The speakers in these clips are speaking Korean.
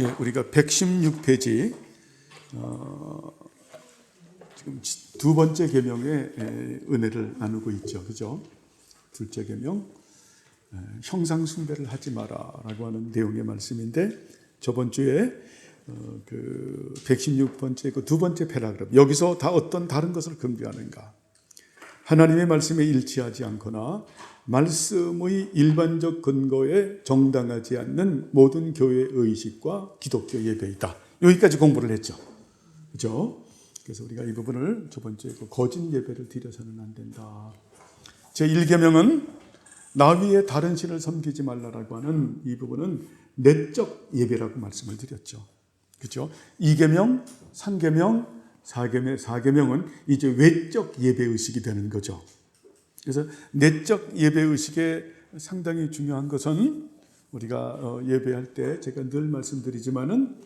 예, 우리가 116페이지 지금 두 번째 계명의 은혜를 나누고 있죠. 그죠? 둘째 계명, 형상 숭배를 하지 마라라고 하는 내용의 말씀인데, 저번 주에 그 116번째 그 두 번째 패러그래프, 여기서 다 어떤 다른 것을 금지하는가? 하나님의 말씀에 일치하지 않거나 말씀의 일반적 근거에 정당하지 않는 모든 교회 의식과 기독교 예배이다. 여기까지 공부를 했죠. 그죠? 그래서 우리가 이 부분을 저번 주에 거짓 예배를 드려서는 안 된다. 제1계명은 나 위에 다른 신을 섬기지 말라라고 하는 이 부분은 내적 예배라고 말씀을 드렸죠. 그죠? 2계명, 3계명, 4계명은 이제 외적 예배의식이 되는 거죠. 그래서 내적 예배의식에 상당히 중요한 것은 우리가 예배할 때 제가 늘 말씀드리지만은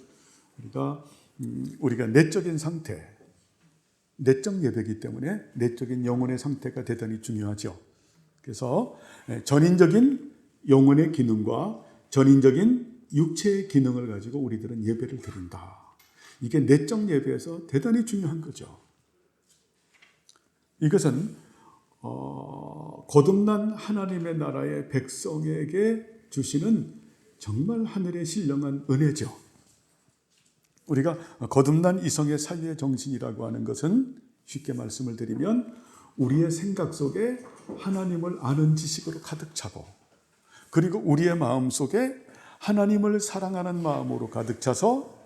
우리가 내적인 상태, 내적 예배이기 때문에 내적인 영혼의 상태가 대단히 중요하죠. 그래서 전인적인 영혼의 기능과 전인적인 육체의 기능을 가지고 우리들은 예배를 드린다. 이게 내적 예배에서 대단히 중요한 거죠. 이것은 거듭난 하나님의 나라의 백성에게 주시는 정말 하늘의 신령한 은혜죠. 우리가 거듭난 이성의 사유의 정신이라고 하는 것은 쉽게 말씀을 드리면 우리의 생각 속에 하나님을 아는 지식으로 가득 차고, 그리고 우리의 마음 속에 하나님을 사랑하는 마음으로 가득 차서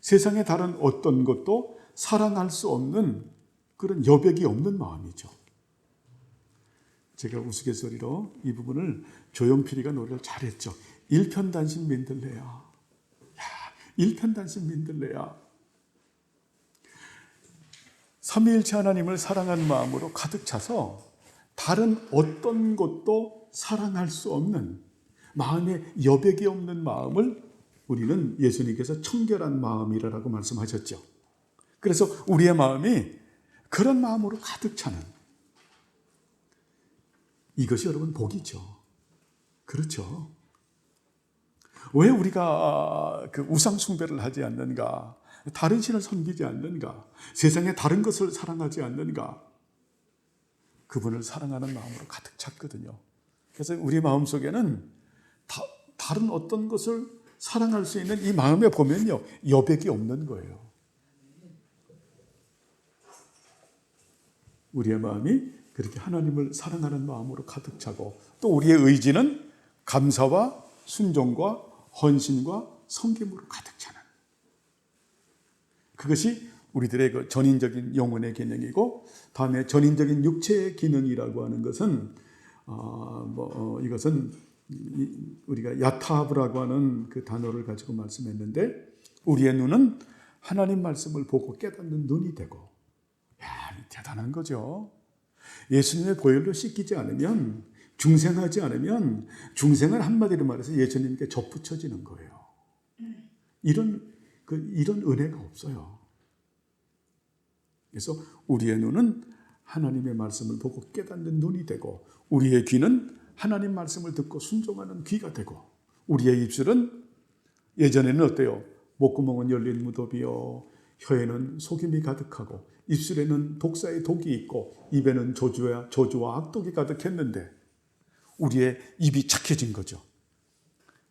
세상의 다른 어떤 것도 사랑할 수 없는 그런 여백이 없는 마음이죠. 제가 우스갯소리로 이 부분을 조용필이가 노래를 잘했죠. 일편단심 민들레야. 야, 일편단심 민들레야. 삼위일체 하나님을 사랑하는 마음으로 가득 차서 다른 어떤 것도 사랑할 수 없는 마음에 여백이 없는 마음을 우리는 예수님께서 청결한 마음이라고 말씀하셨죠. 그래서 우리의 마음이 그런 마음으로 가득 차는 이것이 여러분 복이죠. 그렇죠. 왜 우리가 그 우상 숭배를 하지 않는가? 다른 신을 섬기지 않는가? 세상에 다른 것을 사랑하지 않는가? 그분을 사랑하는 마음으로 가득 찼거든요. 그래서 우리 마음 속에는 다른 어떤 것을 사랑할 수 있는 이 마음에 보면요, 여백이 없는 거예요. 우리의 마음이 그렇게 하나님을 사랑하는 마음으로 가득 차고, 또 우리의 의지는 감사와 순종과 헌신과 섬김으로 가득 차는, 그것이 우리들의 그 전인적인 영혼의 기능이고, 다음에 전인적인 육체의 기능이라고 하는 것은 이것은 우리가 야타브라고 하는 그 단어를 가지고 말씀했는데, 우리의 눈은 하나님 말씀을 보고 깨닫는 눈이 되고, 야, 대단한 거죠. 예수님의 보혈로 씻기지 않으면, 중생하지 않으면 중생은 한마디로 말해서 예수님께 접붙여지는 거예요. 이런 은혜가 없어요. 그래서 우리의 눈은 하나님의 말씀을 보고 깨닫는 눈이 되고, 우리의 귀는 하나님 말씀을 듣고 순종하는 귀가 되고, 우리의 입술은 예전에는 어때요? 목구멍은 열린 무덤이요, 혀에는 속임이 가득하고, 입술에는 독사의 독이 있고, 입에는 저주와 악독이 가득했는데, 우리의 입이 착해진 거죠.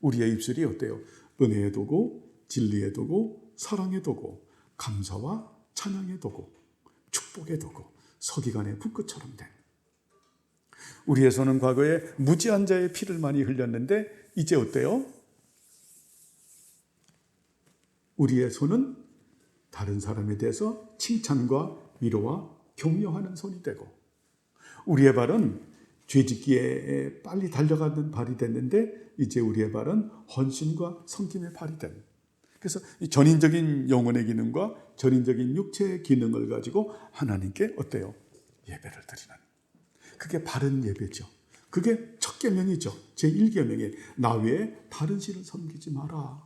우리의 입술이 어때요? 은혜의 도구, 진리의 도구, 사랑의 도구, 감사와 찬양의 도구, 축복의 도구, 서기관의 붓끝처럼 된, 우리의 손은 과거에 무지한 자의 피를 많이 흘렸는데 이제 어때요? 우리의 손은 다른 사람에 대해서 칭찬과 위로와 격려하는 손이 되고, 우리의 발은 죄짓기에 빨리 달려가는 발이 됐는데 이제 우리의 발은 헌신과 섬김의 발이 된, 그래서 이 전인적인 영혼의 기능과 전인적인 육체의 기능을 가지고 하나님께 어때요? 예배를 드리는, 그게 바른 예배죠. 그게 첫 계명이죠. 제1계명에 나 외에 다른 신을 섬기지 마라.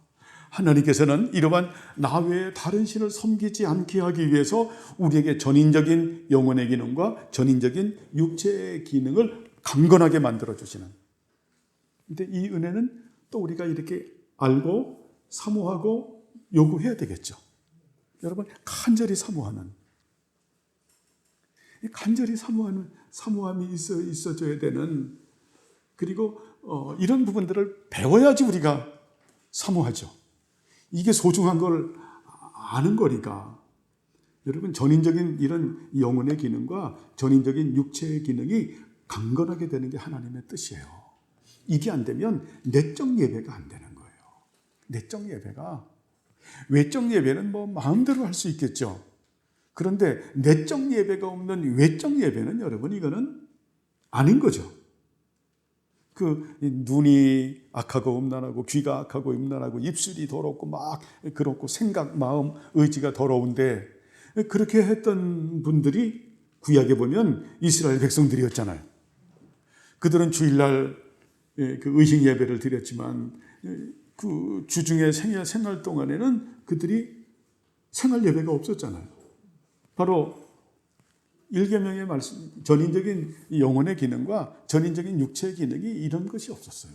하나님께서는 이러한 나 외에 다른 신을 섬기지 않게 하기 위해서 우리에게 전인적인 영혼의 기능과 전인적인 육체의 기능을 강건하게 만들어주시는, 근데 이 은혜는 또 우리가 이렇게 알고 사모하고 요구해야 되겠죠. 여러분, 간절히 사모하는, 간절히 사모하는 사모함이 있어져야 되는, 그리고 이런 부분들을 배워야지 우리가 사모하죠. 이게 소중한 걸 아는 거니까. 여러분, 전인적인 이런 영혼의 기능과 전인적인 육체의 기능이 강건하게 되는 게 하나님의 뜻이에요. 이게 안 되면 내적 예배가 안 되는 거예요. 내적 예배가, 외적 예배는 뭐 마음대로 할 수 있겠죠. 그런데 내적 예배가 없는 외적 예배는 여러분, 이거는 아닌 거죠. 그 눈이 악하고 음란하고, 귀가 악하고 음란하고, 입술이 더럽고 막 그렇고, 생각, 마음, 의지가 더러운데, 그렇게 했던 분들이 구약에 보면 이스라엘 백성들이었잖아요. 그들은 주일날 그 의식 예배를 드렸지만, 그 주중에 생활 동안에는 그들이 생활 예배가 없었잖아요. 바로 1계명의 말씀, 전인적인 영혼의 기능과 전인적인 육체의 기능이 이런 것이 없었어요.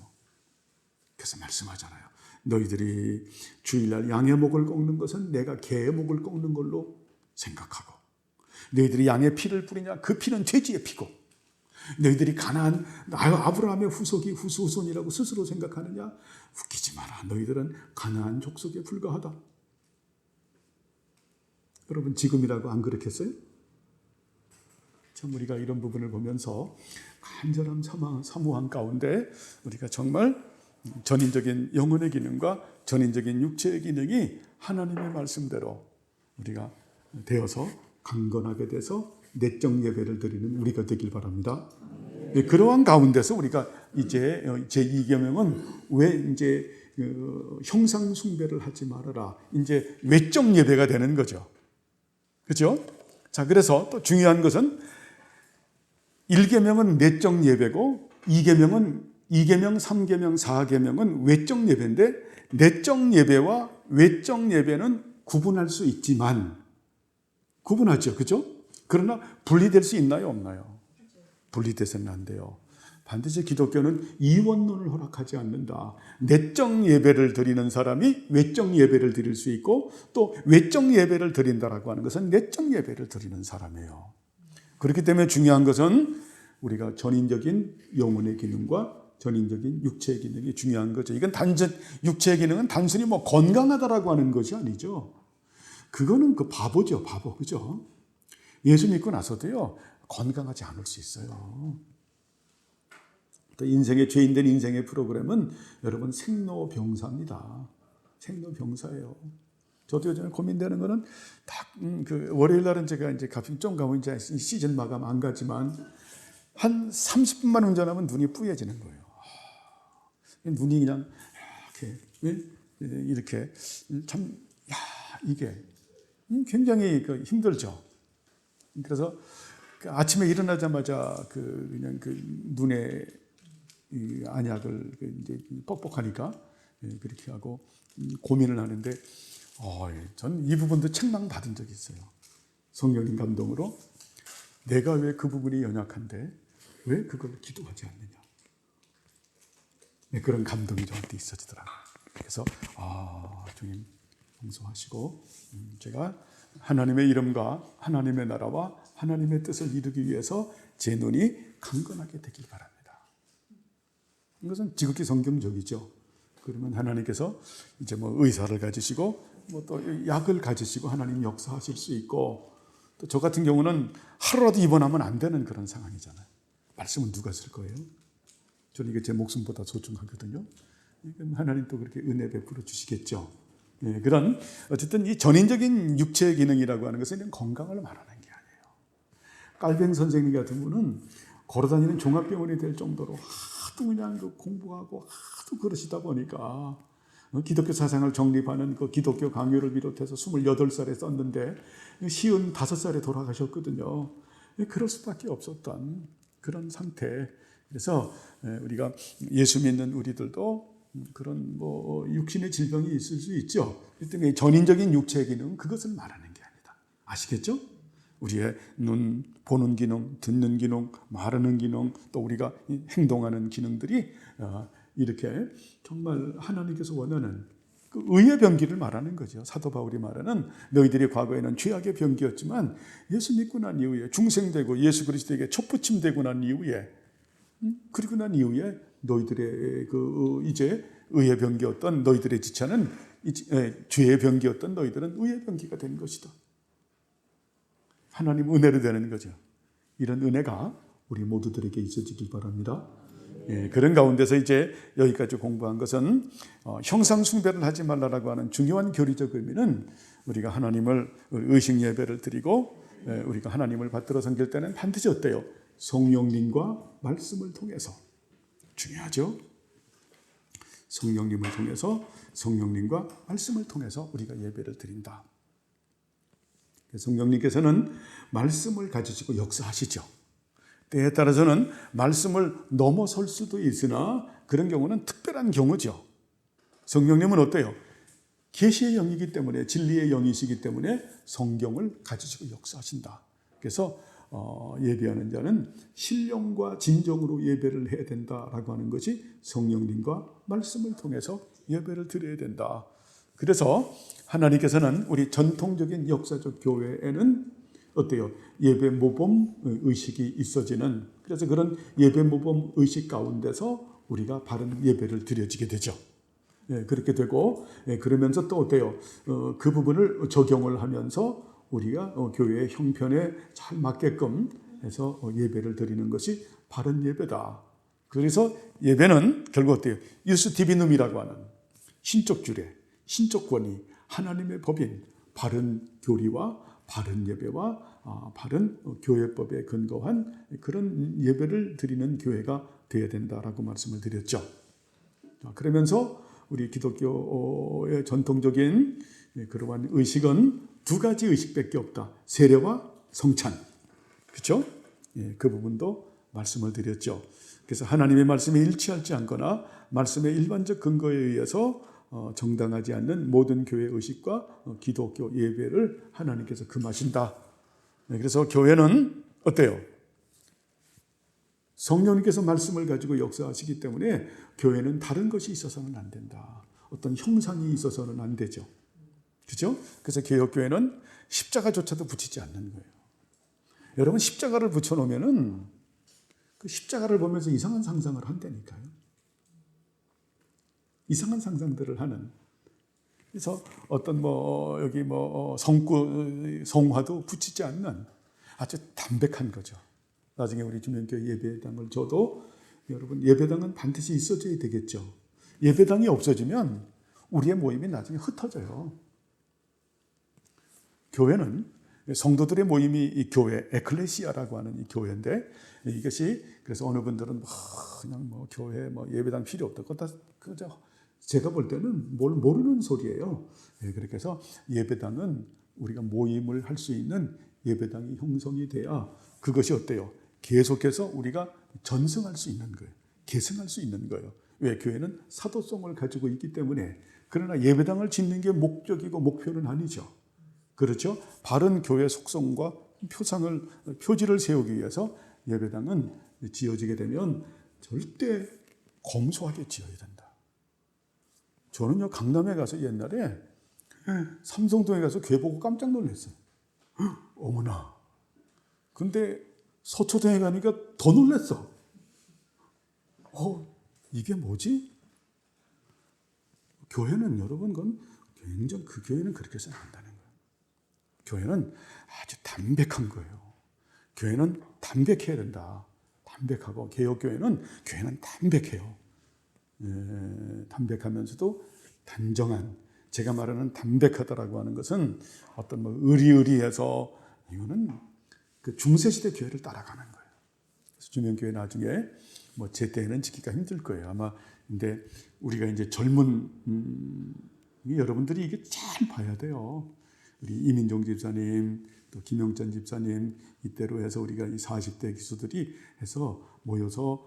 그래서 말씀하잖아요. 너희들이 주일날 양의 목을 꺾는 것은 내가 개의 목을 꺾는 걸로 생각하고, 너희들이 양의 피를 뿌리냐? 그 피는 돼지의 피고, 너희들이 가나안 아브라함의 후손이라고 스스로 생각하느냐? 웃기지 마라. 너희들은 가나안 족속에 불과하다. 여러분, 지금이라고 안 그렇겠어요? 참, 우리가 이런 부분을 보면서 간절한 사모함 가운데 우리가 정말 전인적인 영혼의 기능과 전인적인 육체의 기능이 하나님의 말씀대로 우리가 되어서 강건하게 돼서 내적 예배를 드리는 우리가 되길 바랍니다. 그러한 가운데서 우리가 이제 제2계명은 왜 이제 형상 숭배를 하지 말아라, 이제 외적 예배가 되는 거죠. 그렇죠? 자, 그래서 또 중요한 것은 1계명은 내적 예배고 2계명, 3계명, 4계명은 외적 예배인데, 내적 예배와 외적 예배는 구분할 수 있지만, 구분하죠. 그죠? 그러나 분리될 수 있나요? 없나요? 분리돼서는 안 돼요. 반드시 기독교는 이원론을 허락하지 않는다. 내적 예배를 드리는 사람이 외적 예배를 드릴 수 있고, 또 외적 예배를 드린다라고 하는 것은 내적 예배를 드리는 사람이에요. 그렇기 때문에 중요한 것은 우리가 전인적인 영혼의 기능과 전인적인 육체의 기능이 중요한 거죠. 이건 육체의 기능은 단순히 뭐 건강하다라고 하는 것이 아니죠. 그거는 그 바보죠, 바보. 그죠? 예수 믿고 나서도요, 건강하지 않을 수 있어요. 또 인생의, 죄인된 인생의 프로그램은 여러분 생로병사입니다. 생로병사예요. 저도 요즘에 고민되는 거는 딱 그 월요일 날은 제가 이제 좀 가면 이제 시즌 마감 안 가지만 한 30분만 운전하면 눈이 뿌얘지는 거예요. 눈이 그냥 이렇게 참, 이게 굉장히 힘들죠. 그래서 아침에 일어나자마자 그냥 눈에 이 안약을 이제 뻑뻑하니까 그렇게 하고 고민을 하는데, 전 이 부분도 책망 받은 적이 있어요. 성령님 감동으로 내가 왜 그 부분이 연약한데 왜 그걸 기도하지 않느냐. 그런 감동이 저한테 있어지더라고요. 그래서 주님 용서하시고 제가 하나님의 이름과 하나님의 나라와 하나님의 뜻을 이루기 위해서 제 눈이 강건하게 되길 바랍니다. 이것은 지극히 성경적이죠. 그러면 하나님께서 이제 뭐 의사를 가지시고 뭐 또 약을 가지시고 하나님 역사하실 수 있고, 또 저 같은 경우는 하루라도 입원하면 안 되는 그런 상황이잖아요. 말씀은 누가 쓸 거예요? 저는 이게 제 목숨보다 소중하거든요. 하나님 또 그렇게 은혜 베풀어 주시겠죠. 그런 어쨌든 이 전인적인 육체의 기능이라고 하는 것은 건강을 말하는 게 아니에요. 깔뱅 선생님 같은 분은 걸어다니는 종합병원이 될 정도로 하도 그냥 공부하고 하도 그러시다 보니까 기독교 사상을 정립하는 그 기독교 강요를 비롯해서 28살에 썼는데 55살에 돌아가셨거든요. 그럴 수밖에 없었던 그런 상태. 그래서 우리가 예수 믿는 우리들도 그런 뭐 육신의 질병이 있을 수 있죠. 일단 전인적인 육체의 기능은 그것을 말하는 게 아니다. 아시겠죠? 우리의 눈, 보는 기능, 듣는 기능, 말하는 기능, 또 우리가 행동하는 기능들이 이렇게 정말 하나님께서 원하는 그 의의 병기를 말하는 거죠. 사도 바울이 말하는 너희들이 과거에는 죄악의 병기였지만 예수 믿고 난 이후에 중생되고 예수 그리스도에게 촛붙임되고 난 이후에 그리고 난 이후에 너희들의 그 이제 의의 병기였던 너희들의 지체는 죄의 병기였던 너희들은 의의 병기가 된 것이다. 하나님 은혜로 되는 거죠. 이런 은혜가 우리 모두들에게 있어지길 바랍니다. 그런 가운데서 이제 여기까지 공부한 것은 형상 숭배를 하지 말라라고 하는 중요한 교리적 의미는 우리가 하나님을 의식 예배를 드리고 우리가 하나님을 받들어 섬길 때는 반드시 어때요? 성령님과 말씀을 통해서 중요하죠. 성령님을 통해서 성령님과 말씀을 통해서 우리가 예배를 드린다. 성령님께서는 말씀을 가지시고 역사하시죠. 때에 따라서는 말씀을 넘어설 수도 있으나 그런 경우는 특별한 경우죠. 성령님은 어때요? 계시의 영이기 때문에 진리의 영이시기 때문에 성경을 가지시고 역사하신다. 그래서 예배하는 자는 신령과 진정으로 예배를 해야 된다라고 하는 것이 성령님과 말씀을 통해서 예배를 드려야 된다. 그래서 하나님께서는 우리 전통적인 역사적 교회에는 어때요? 예배 모범 의식이 있어지는, 그래서 그런 예배 모범 의식 가운데서 우리가 바른 예배를 드려지게 되죠. 그렇게 되고 그러면서 또 어때요? 그 부분을 적용을 하면서 우리가 교회의 형편에 잘 맞게끔 해서 예배를 드리는 것이 바른 예배다. 그래서 예배는 결국 어때요? 유스 디비눔이라고 하는 신적 주례, 신적 권위, 하나님의 법인, 바른 교리와 바른 예배와 바른 교회법에 근거한 그런 예배를 드리는 교회가 되어야 된다라고 말씀을 드렸죠. 그러면서 우리 기독교의 전통적인 그러한 의식은 두 가지 의식밖에 없다. 세례와 성찬. 그렇죠? 그 부분도 말씀을 드렸죠. 그래서 하나님의 말씀에 일치하지 않거나 말씀의 일반적 근거에 의해서 정당하지 않는 모든 교회 의식과 기독교 예배를 하나님께서 금하신다. 그래서 교회는 어때요? 성령님께서 말씀을 가지고 역사하시기 때문에 교회는 다른 것이 있어서는 안 된다. 어떤 형상이 있어서는 안 되죠. 그렇죠? 그래서 개혁교회는 십자가조차도 붙이지 않는 거예요. 여러분 십자가를 붙여놓으면은 그 십자가를 보면서 이상한 상상을 한다니까요. 이상한 상상들을 하는. 그래서 어떤 여기 성화도 붙이지 않는 아주 담백한 거죠. 나중에 우리 주명교회 예배당을 줘도 여러분 예배당은 반드시 있어져야 되겠죠. 예배당이 없어지면 우리의 모임이 나중에 흩어져요. 교회는 성도들의 모임이 이 교회, 에클레시아라고 하는 이 교회인데 이것이 그래서 어느 분들은 그냥 교회 예배당 필요 없다. 그저 제가 볼 때는 뭘 모르는 소리예요. 그렇게 해서 예배당은 우리가 모임을 할 수 있는 예배당이 형성이 돼야 그것이 어때요? 계속해서 우리가 전승할 수 있는 거예요. 계승할 수 있는 거예요. 왜? 교회는 사도성을 가지고 있기 때문에. 그러나 예배당을 짓는 게 목적이고 목표는 아니죠. 그렇죠? 바른 교회 속성과 표지를 세우기 위해서 예배당은 지어지게 되면 절대 검소하게 지어야 된다. 저는요, 강남에 가서 옛날에 삼성동에 가서 교회 보고 깜짝 놀랐어요. 어머나. 근데 서초동에 가니까 더 놀랐어. 이게 뭐지? 교회는 여러분, 굉장히 그 교회는 그렇게 해서는 안 된다는 거예요. 교회는 아주 담백한 거예요. 교회는 담백해야 된다. 담백하고 개혁교회는 담백해요. 담백하면서도 단정한, 제가 말하는 담백하다라고 하는 것은 어떤 의리의리해서 이거는 그 중세시대 교회를 따라가는 거예요. 그래서 주명교회 나중에 제 때에는 지키기가 힘들 거예요. 아마 근데 우리가 이제 젊은 여러분들이 이게 잘 봐야 돼요. 우리 이민종 집사님, 또 김영전 집사님 이때로 해서 우리가 이 40대 기수들이 해서 모여서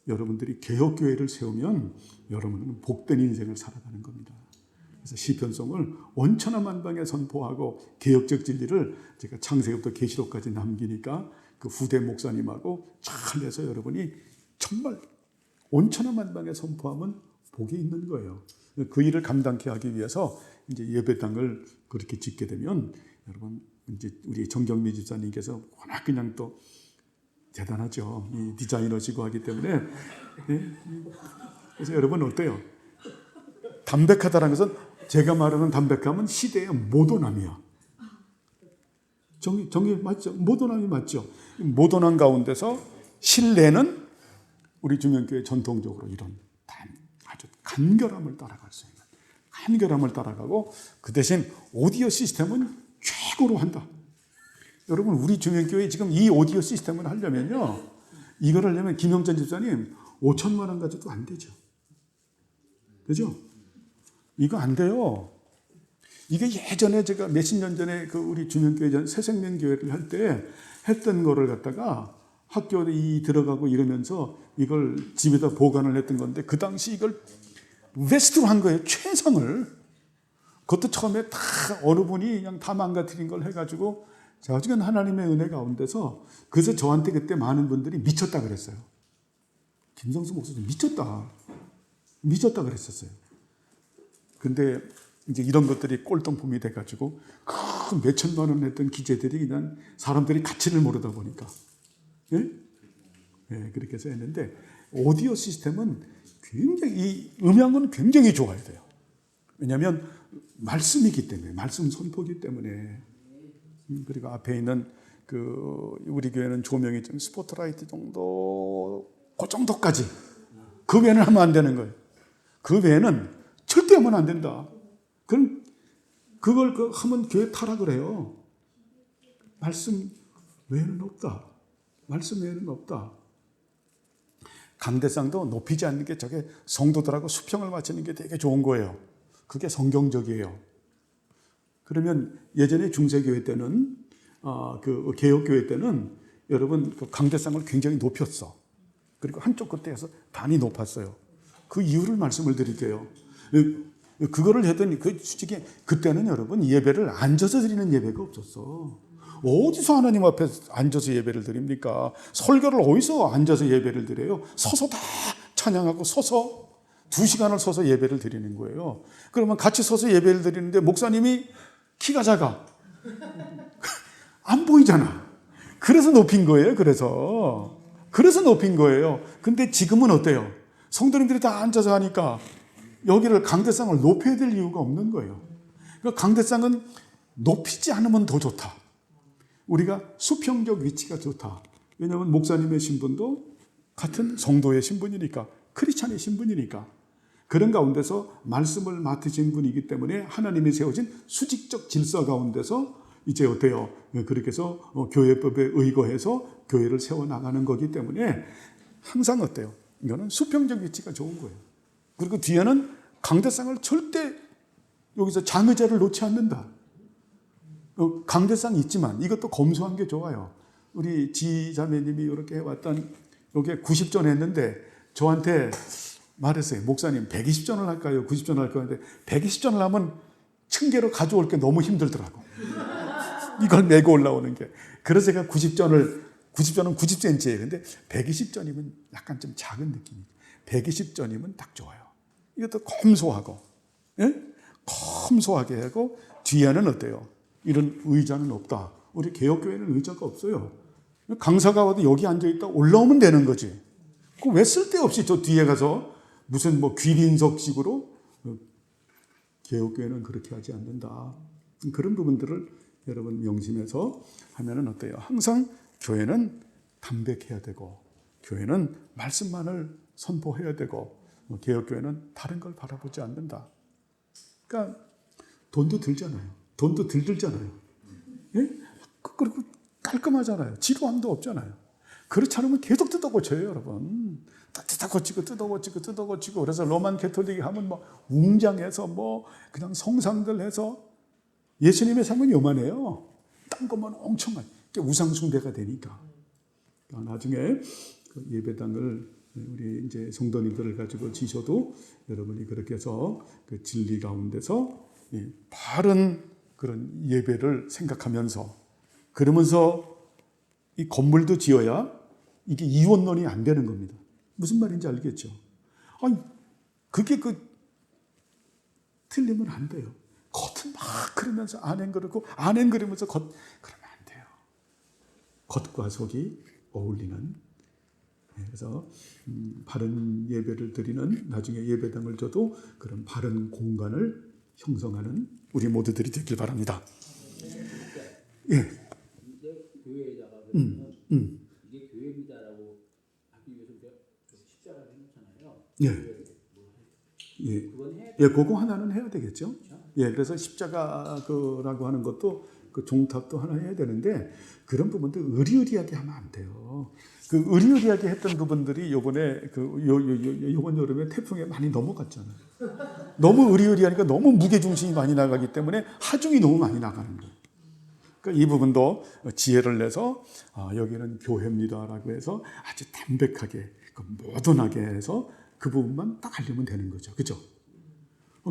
여러분들이 개혁교회를 세우면 여러분은 복된 인생을 살아가는 겁니다. 그래서 시편송을 원천하만방에 선포하고 개혁적 진리를 제가 창세기부터 계시록까지 남기니까 그 후대 목사님하고 잘 해서 여러분이 정말 온천하만방에 선포하면 복이 있는 거예요. 그 일을 감당케 하기 위해서 이제 예배당을 그렇게 짓게 되면 여러분 이제 우리 정경미 집사님께서 워낙 그냥 또 대단하죠. 이 디자이너시고 하기 때문에. 그래서 여러분 어때요? 담백하다라는 것은 제가 말하는 담백함은 시대의 모던함이야. 정이 맞죠? 모던함이 맞죠? 모던함 가운데서 실내는 우리 주명교회 전통적으로 이런 아주 간결함을 따라갈 수 있는 간결함을 따라가고 그 대신 오디오 시스템은 최고로 한다. 여러분 우리 주명교회 지금 이 오디오 시스템을 하려면요. 이걸 하려면 김영전 집사님 5천만 원 가지고 안 되죠. 그죠? 이거 안 돼요. 이게 예전에 제가 몇십 년 전에 그 우리 주명교회 새생명교회를 할 때 했던 거를 갖다가 학교에 들어가고 이러면서 이걸 집에다 보관을 했던 건데 그 당시 이걸 베스트로 한 거예요. 최상을. 그것도 처음에 다 어느 분이 그냥 다 망가뜨린 걸 해가지고 제가 지금 하나님의 은혜 가운데서 그래서 저한테 그때 많은 분들이 미쳤다 그랬어요. 김성수 목사님 미쳤다 그랬었어요. 근데 이제 이런 것들이 꼴통품이 돼가지고 그 몇천만 원 했던 기재들이 그냥 사람들이 가치를 모르다 보니까 그렇게 해서 했는데 오디오 시스템은 굉장히 이 음향은 굉장히 좋아야 돼요. 왜냐하면 말씀이기 때문에 말씀 선포기 때문에 그리고 앞에 있는 그 우리 교회는 조명이 좀 스포트라이트 정도 그 정도까지 그 외에는 하면 안 되는 거예요. 그 외에는 절대 하면 안 된다. 그럼 그걸 하면 교회 타락을 해요. 말씀 외에는 없다. 말씀 외에는 없다. 강대상도 높이지 않는 게 저게 성도들하고 수평을 맞추는 게 되게 좋은 거예요. 그게 성경적이에요. 그러면 예전에 중세교회 때는 그 개혁교회 때는 여러분 그 강대상을 굉장히 높였어. 그리고 한쪽 끝에서 단이 높았어요. 그 이유를 말씀을 드릴게요. 그거를 했더니 솔직히 그때는 여러분 예배를 앉아서 드리는 예배가 없었어. 어디서 하나님 앞에 앉아서 예배를 드립니까? 설교를 어디서 앉아서 예배를 드려요? 서서 다 찬양하고 서서 2시간을 서서 예배를 드리는 거예요. 그러면 같이 서서 예배를 드리는데 목사님이 키가 작아. 안 보이잖아. 그래서 높인 거예요. 그래서 높인 거예요. 근데 지금은 어때요? 성도님들이 다 앉아서 하니까 여기를 강대상을 높여야 될 이유가 없는 거예요. 그러니까 강대상은 높이지 않으면 더 좋다. 우리가 수평적 위치가 좋다. 왜냐하면 목사님의 신분도 같은 성도의 신분이니까, 크리스찬의 신분이니까. 그런 가운데서 말씀을 맡으신 분이기 때문에 하나님이 세워진 수직적 질서 가운데서 이제 어때요? 그렇게 해서 교회법에 의거해서 교회를 세워나가는 거기 때문에 항상 어때요? 이거는 수평적 위치가 좋은 거예요. 그리고 뒤에는 강대상을 절대 여기서 장의자를 놓지 않는다. 강대상 있지만 이것도 검소한 게 좋아요. 우리 지자매님이 이렇게 해왔던 이게 90전 했는데 저한테 말했어요. 목사님 120전을 할까요? 90전을 할까요? 근데 120전을 하면 층계로 가져올 게 너무 힘들더라고. 이걸 메고 올라오는 게. 그래서 제가 90전은 90cm예요. 근데 120전이면 약간 좀 작은 느낌이에요. 120전이면 딱 좋아요. 이것도 검소하고, 검소하게 하고 뒤에는 어때요? 이런 의자는 없다. 우리 개혁교회는 의자가 없어요. 강사가 와도 여기 앉아있다 올라오면 되는 거지. 왜 쓸데없이 저 뒤에 가서 무슨 귀린석식으로 개혁교회는 그렇게 하지 않는다. 그런 부분들을 여러분 명심해서 하면은 어때요? 항상 교회는 담백해야 되고 교회는 말씀만을 선포해야 되고 개혁교회는 다른 걸 바라보지 않는다. 그러니까 돈도 들 들잖아요. 예? 그리고 깔끔하잖아요. 지루함도 없잖아요. 그렇지 않으면 계속 뜯어고쳐요, 여러분. 뜯어고치고. 그래서 로만 캐톨릭이 하면 웅장해서 그냥 성상들 해서 예수님의 삶은 요만해요. 딴 것만 엄청 우상숭배가 되니까. 나중에 그 예배당을 우리 이제 성도님들을 가지고 지셔도 여러분이 그렇게 해서 그 진리 가운데서 바른 그런 예배를 생각하면서 그러면서 이 건물도 지어야 이게 이원론이 안 되는 겁니다. 무슨 말인지 알겠죠? 아니, 그게 틀리면 안 돼요. 겉은 막 그러면서 안엔 그러고 안엔 그러면서 그러면 안 돼요. 겉과 속이 어울리는. 그래서 바른 예배를 드리는, 나중에 예배당을 줘도 그런 바른 공간을 형성하는 우리 모두들이 되길 바랍니다. 예. 교회에다가 이게 교회입니다라고 하기 위해서 우리가 십자가를 해놓잖아요. 예. 예. 예, 그거 하나는 해야 되겠죠. 예, 그래서 십자가라고 하는 것도 그 종탑도 하나 해야 되는데 그런 부분도 의리의리하게 하면 안 돼요. 그 의리의리하게 했던 부분들이 요번 여름에 태풍에 많이 넘어갔잖아요. 너무 의리의리하니까 너무 무게중심이 많이 나가기 때문에 하중이 너무 많이 나가는 거예요. 그러니까 이 부분도 지혜를 내서 여기는 교회입니다라고 해서 아주 담백하게 모던하게 해서 그 부분만 딱 하려면 되는 거죠. 그죠?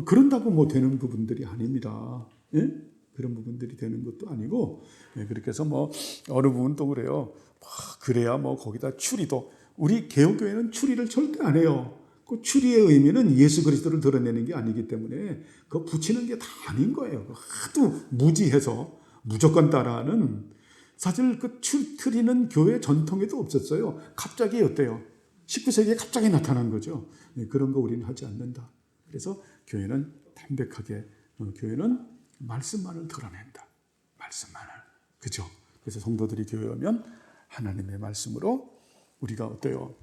그런다고 뭐 되는 부분들이 아닙니다. 예? 그런 부분들이 되는 것도 아니고, 예, 그렇게 해서 뭐 어느 부분도 그래요. 그래야 뭐 거기다 추리도, 우리 개혁교회는 추리를 절대 안 해요. 그 추리의 의미는 예수 그리스도를 드러내는 게 아니기 때문에 그거 붙이는 게 다 아닌 거예요. 하도 무지해서 무조건 따라하는, 사실 그 추리는 교회 전통에도 없었어요. 갑자기 어때요? 19세기에 갑자기 나타난 거죠. 네, 그런 거 우리는 하지 않는다. 그래서 교회는 담백하게, 교회는 말씀만을 드러낸다. 말씀만을. 그죠? 그래서 성도들이 교회 오면 하나님의 말씀으로 우리가 어때요?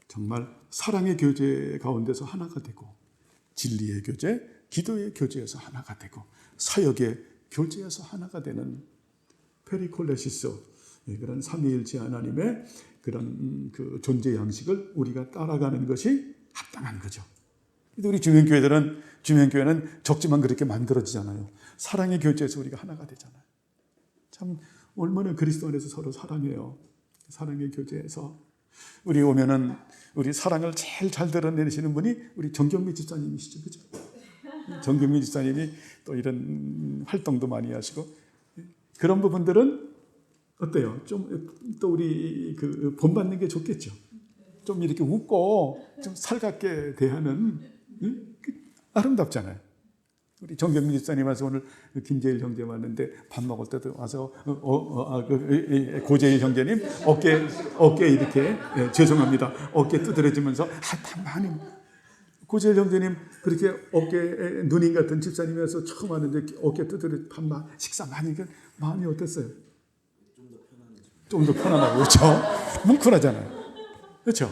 정말 사랑의 교제 가운데서 하나가 되고, 진리의 교제, 기도의 교제에서 하나가 되고, 사역의 교제에서 하나가 되는 페리콜레시스, 그런 삼위일체 하나님의 그런 그 존재 양식을 우리가 따라가는 것이 합당한 거죠. 우리 주명교회는 적지만 그렇게 만들어지잖아요. 사랑의 교제에서 우리가 하나가 되잖아요. 참 얼마나 그리스도 안에서 서로 사랑해요. 사랑의 교제에서 우리 오면은 우리 사랑을 제일 잘 드러내시는 분이 우리 정경미 집사님이시죠, 그죠? 정경미 집사님이 또 이런 활동도 많이 하시고, 그런 부분들은 어때요? 좀 또 우리 그 본받는 게 좋겠죠. 좀 이렇게 웃고 좀 살갑게 대하는, 아름답잖아요. 우리 정경민 집사님 와서 오늘 김재일 형제 왔는데 밥 먹을 때도 와서 고재일 형제님 어깨 이렇게, 죄송합니다. 어깨 두드려주면서 많이, 고재일 형제님 그렇게 어깨에 누님 같은 집사님이어서 처음 왔는데 어깨 두드려 식사 많이, 마음이 어땠어요? 좀 더 편안하고, 그렇죠? 뭉클하잖아요. 그렇죠?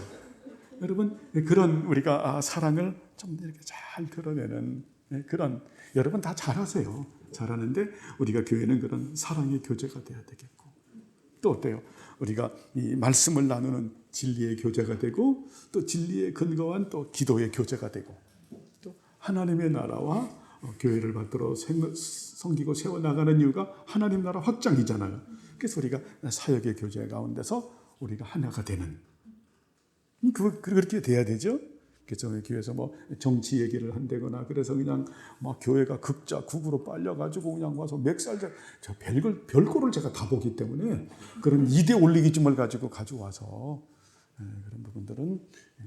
여러분, 그런 우리가 사랑을 좀 이렇게 잘 드러내는 그런, 여러분 다 잘하세요. 잘하는데 우리가 교회는 그런 사랑의 교제가 돼야 되겠고, 또 어때요? 우리가 이 말씀을 나누는 진리의 교제가 되고, 또 진리에 근거한 또 기도의 교제가 되고, 또 하나님의 나라와 교회를 받들어 섬기고 세워나가는 이유가 하나님 나라 확장이잖아요. 그래서 우리가 사역의 교제 가운데서 우리가 하나가 되는, 그렇게 돼야 되죠. 그래서 교회에서 뭐 정치 얘기를 한다거나 그래서 그냥 막 교회가 극으로 빨려가지고 그냥 와서 멱살잡, 저 별거를 제가 다 보기 때문에 그런 이데올리기즘을 가져와서 그런 부분들은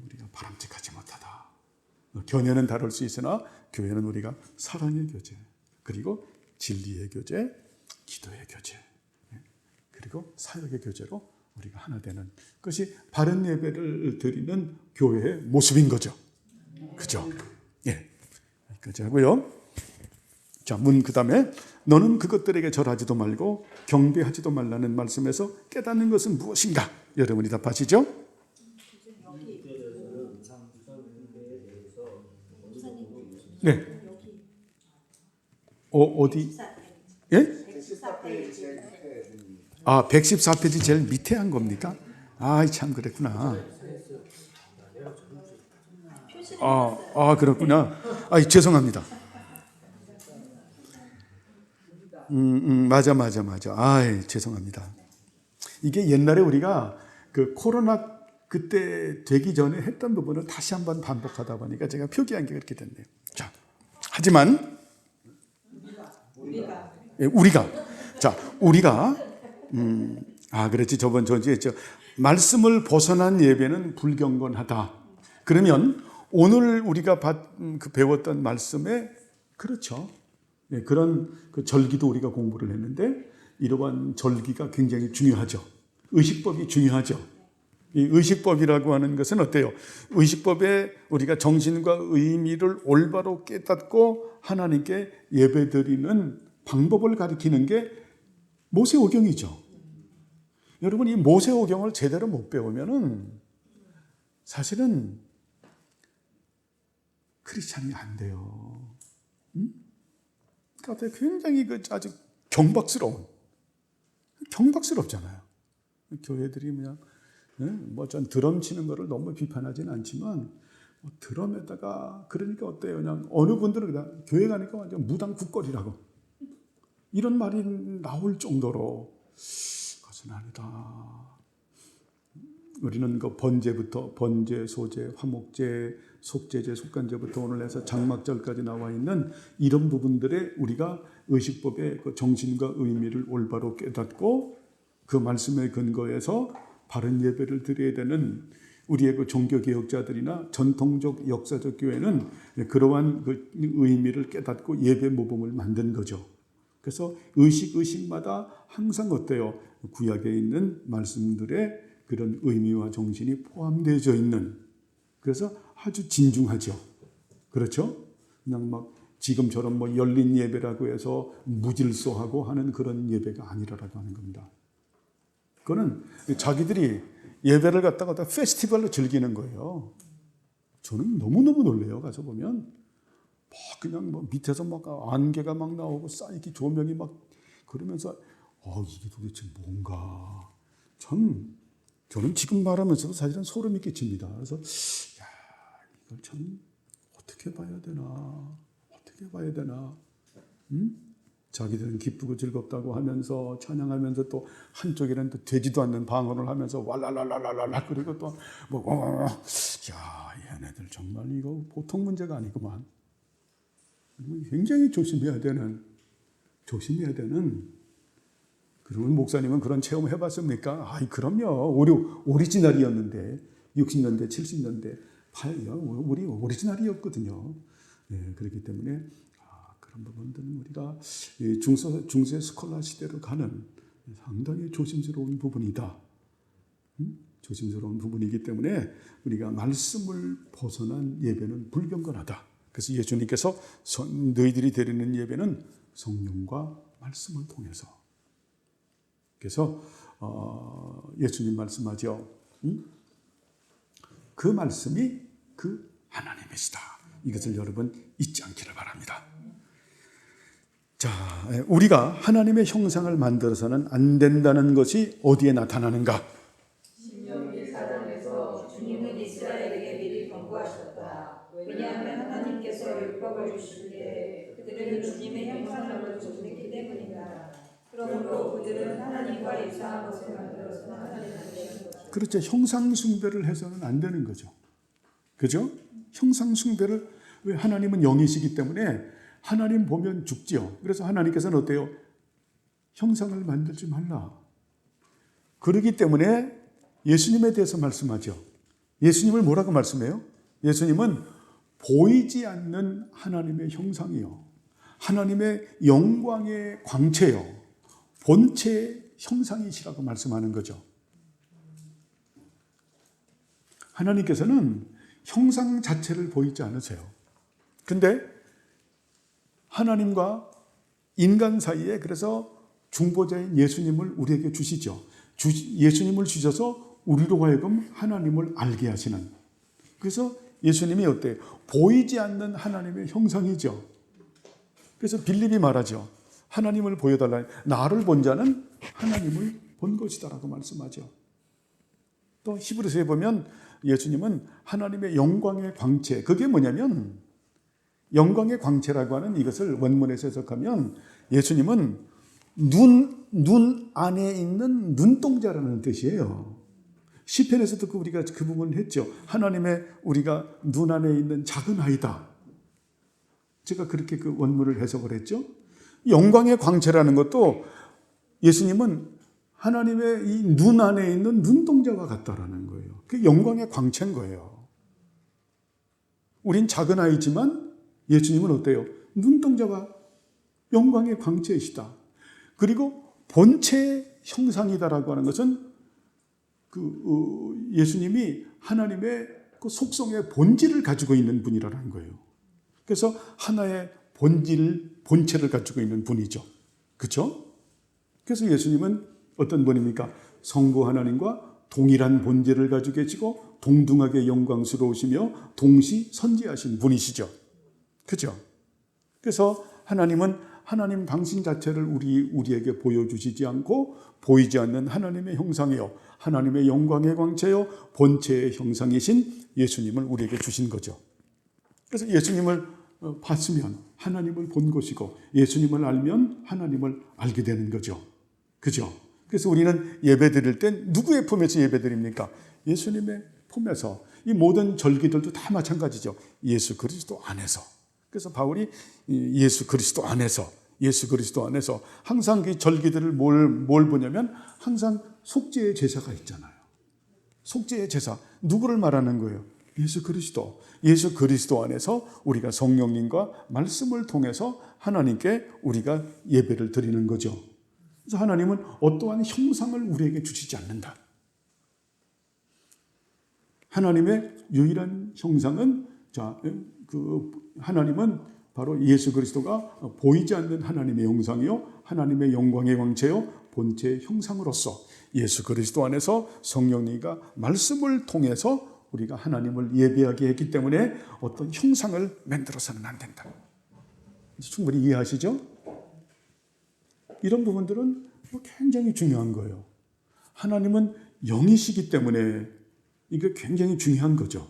우리가 바람직하지 못하다. 견해는 다를 수 있으나 교회는 우리가 사랑의 교제, 그리고 진리의 교제, 기도의 교제, 그리고 사역의 교제로 우리가 하나 되는 것이 바른 예배를 드리는 교회의 모습인 거죠. 그죠? 예. 여기까지 하고요. 자, 그 다음에 너는 그것들에게 절하지도 말고 경배하지도 말라는 말씀에서 깨닫는 것은 무엇인가? 여러분이 답하시죠? 네. 어디? 예? 114페이지 제일 밑에 한 겁니까? 참 그랬구나. 그렇구나. 죄송합니다. 맞아. 죄송합니다. 이게 옛날에 우리가 그 코로나 그때 되기 전에 했던 부분을 다시 한번 반복하다 보니까 제가 표기한 게 그렇게 됐네요. 자, 하지만 우리가 그렇지. 저번 전주에 했죠. 말씀을 벗어난 예배는 불경건하다. 그러면 오늘 우리가 배웠던 말씀에 그렇죠. 네, 그런 그 절기도 우리가 공부를 했는데 이러한 절기가 굉장히 중요하죠. 의식법이 중요하죠. 이 의식법이라고 하는 것은 어때요? 의식법에 우리가 정신과 의미를 올바로 깨닫고 하나님께 예배드리는 방법을 가리키는 게 모세오경이죠. 여러분, 이 모세오경을 제대로 못 배우면은 사실은 크리스찬이 안 돼요. 그러니까 굉장히 아주 경박스럽잖아요. 교회들이 그냥 전 드럼 치는 거를 너무 비판하지는 않지만 드럼에다가 그러니까 어때요? 그냥 어느 분들은 그냥 교회 가니까 완전 무당 국거리라고 이런 말이 나올 정도로 그것은 아니다. 우리는 그 번제, 소제, 화목제, 속제제, 속간제부터 오늘 해서 장막절까지 나와 있는 이런 부분들에 우리가 의식법의 그 정신과 의미를 올바로 깨닫고 그 말씀에 근거해서 바른 예배를 드려야 되는 우리의 그 종교개혁자들이나 전통적 역사적 교회는 그러한 그 의미를 깨닫고 예배 모범을 만든 거죠. 그래서 의식마다 항상 어때요? 구약에 있는 말씀들의 그런 의미와 정신이 포함되어 있는, 그래서 아주 진중하죠. 그렇죠? 그냥 막 지금처럼 뭐 열린 예배라고 해서 무질서하고 하는 그런 예배가 아니라고 하는 겁니다. 그거는 자기들이 예배를 갖다가 페스티벌로 즐기는 거예요. 저는 너무너무 놀래요. 가서 보면 그냥 밑에서 막 안개가 막 나오고 쌓이기 조명이 막 그러면서 이게 도대체 뭔가 저는 지금 말하면서도 사실은 소름이 끼칩니다. 그래서 이걸 참 어떻게 봐야 되나? 자기들은 기쁘고 즐겁다고 하면서 찬양하면서 또 한쪽에는 또 되지도 않는 방언을 하면서 왈랄랄랄랄라 그리고 또 얘네들 정말 이거 보통 문제가 아니구만. 굉장히 조심해야 되는. 그러면 목사님은 그런 체험 해봤습니까? 그럼요. 오리지널이었는데 60년대, 70년대 우리 오리지널이었거든요. 네, 그렇기 때문에 그런 부분들은 우리가 중세 스콜라 시대로 가는 상당히 조심스러운 부분이다. 조심스러운 부분이기 때문에 우리가 말씀을 벗어난 예배는 불경건하다. 그래서 예수님께서 너희들이 드리는 예배는 성령과 말씀을 통해서. 그래서 예수님 말씀하죠. 그 말씀이 그 하나님이시다. 이것을 여러분 잊지 않기를 바랍니다. 자, 우리가 하나님의 형상을 만들어서는 안 된다는 것이 어디에 나타나는가? 신명기 4장에서 주님은 이스라엘에게 미리 경고하셨다. 왜냐하면 하나님께서 율법을 주실 때 그들은 주님의 형상을 조직했기 때문이다. 그러므로 그들은 하나님과 유사한 것을 만들어서는 하나님을 되는 것이다. 그렇죠. 형상 숭배를 해서는 안 되는 거죠. 그죠? 형상 숭배를, 왜 하나님은 영이시기 때문에 하나님 보면 죽지요. 그래서 하나님께서는 어때요? 형상을 만들지 말라. 그렇기 때문에 예수님에 대해서 말씀하죠. 예수님을 뭐라고 말씀해요? 예수님은 보이지 않는 하나님의 형상이요. 하나님의 영광의 광채요. 본체의 형상이시라고 말씀하는 거죠. 하나님께서는 형상 자체를 보이지 않으세요. 근데 하나님과 인간 사이에 그래서 중보자인 예수님을 우리에게 주시죠. 예수님을 주셔서 우리로 하여금 하나님을 알게 하시는. 그래서 예수님이 어때요? 보이지 않는 하나님의 형상이죠. 그래서 빌립이 말하죠. 하나님을 보여달라. 나를 본 자는 하나님을 본 것이다라고 말씀하죠. 또 히브리서에 보면 예수님은 하나님의 영광의 광채. 그게 뭐냐면 영광의 광채라고 하는 이것을 원문에서 해석하면 예수님은 눈 안에 있는 눈동자라는 뜻이에요. 시편에서도 우리가 그 부분을 했죠. 하나님의 우리가 눈 안에 있는 작은 아이다. 제가 그렇게 그 원문을 해석을 했죠. 영광의 광채라는 것도 예수님은 하나님의 이 눈 안에 있는 눈동자와 같다라는 거예요. 그게 영광의 광채인 거예요. 우린 작은 아이지만 예수님은 어때요? 눈동자와 영광의 광채이시다. 그리고 본체의 형상이다라고 하는 것은 예수님이 하나님의 그 속성의 본질을 가지고 있는 분이라는 거예요. 그래서 하나의 본체를 가지고 있는 분이죠. 그렇죠? 그래서 예수님은 어떤 분입니까? 성부 하나님과 동일한 본질을 가지고 계시고 동등하게 영광스러우시며 동시 선지하신 분이시죠. 그렇죠? 그래서 하나님은 하나님 당신 자체를 우리에게 보여주시지 않고 보이지 않는 하나님의 형상이요 하나님의 영광의 광채요 본체의 형상이신 예수님을 우리에게 주신 거죠. 그래서 예수님을 봤으면 하나님을 본 것이고 예수님을 알면 하나님을 알게 되는 거죠. 그죠? 그래서 우리는 예배 드릴 땐 누구의 품에서 예배 드립니까? 예수님의 품에서. 이 모든 절기들도 다 마찬가지죠. 예수 그리스도 안에서. 그래서 바울이 예수 그리스도 안에서 항상 그 절기들을 뭘 보냐면 항상 속죄의 제사가 있잖아요. 속죄의 제사. 누구를 말하는 거예요? 예수 그리스도 안에서 우리가 성령님과 말씀을 통해서 하나님께 우리가 예배를 드리는 거죠. 그래서 하나님은 어떠한 형상을 우리에게 주시지 않는다. 하나님의 유일한 형상은 하나님은 바로 예수 그리스도가 보이지 않는 하나님의 형상이요 하나님의 영광의 광채요 본체의 형상으로서 예수 그리스도 안에서 성령님과 말씀을 통해서 우리가 하나님을 예배하게 했기 때문에 어떤 형상을 만들어서는 안 된다. 충분히 이해하시죠? 이런 부분들은 굉장히 중요한 거예요. 하나님은 영이시기 때문에 이게 굉장히 중요한 거죠.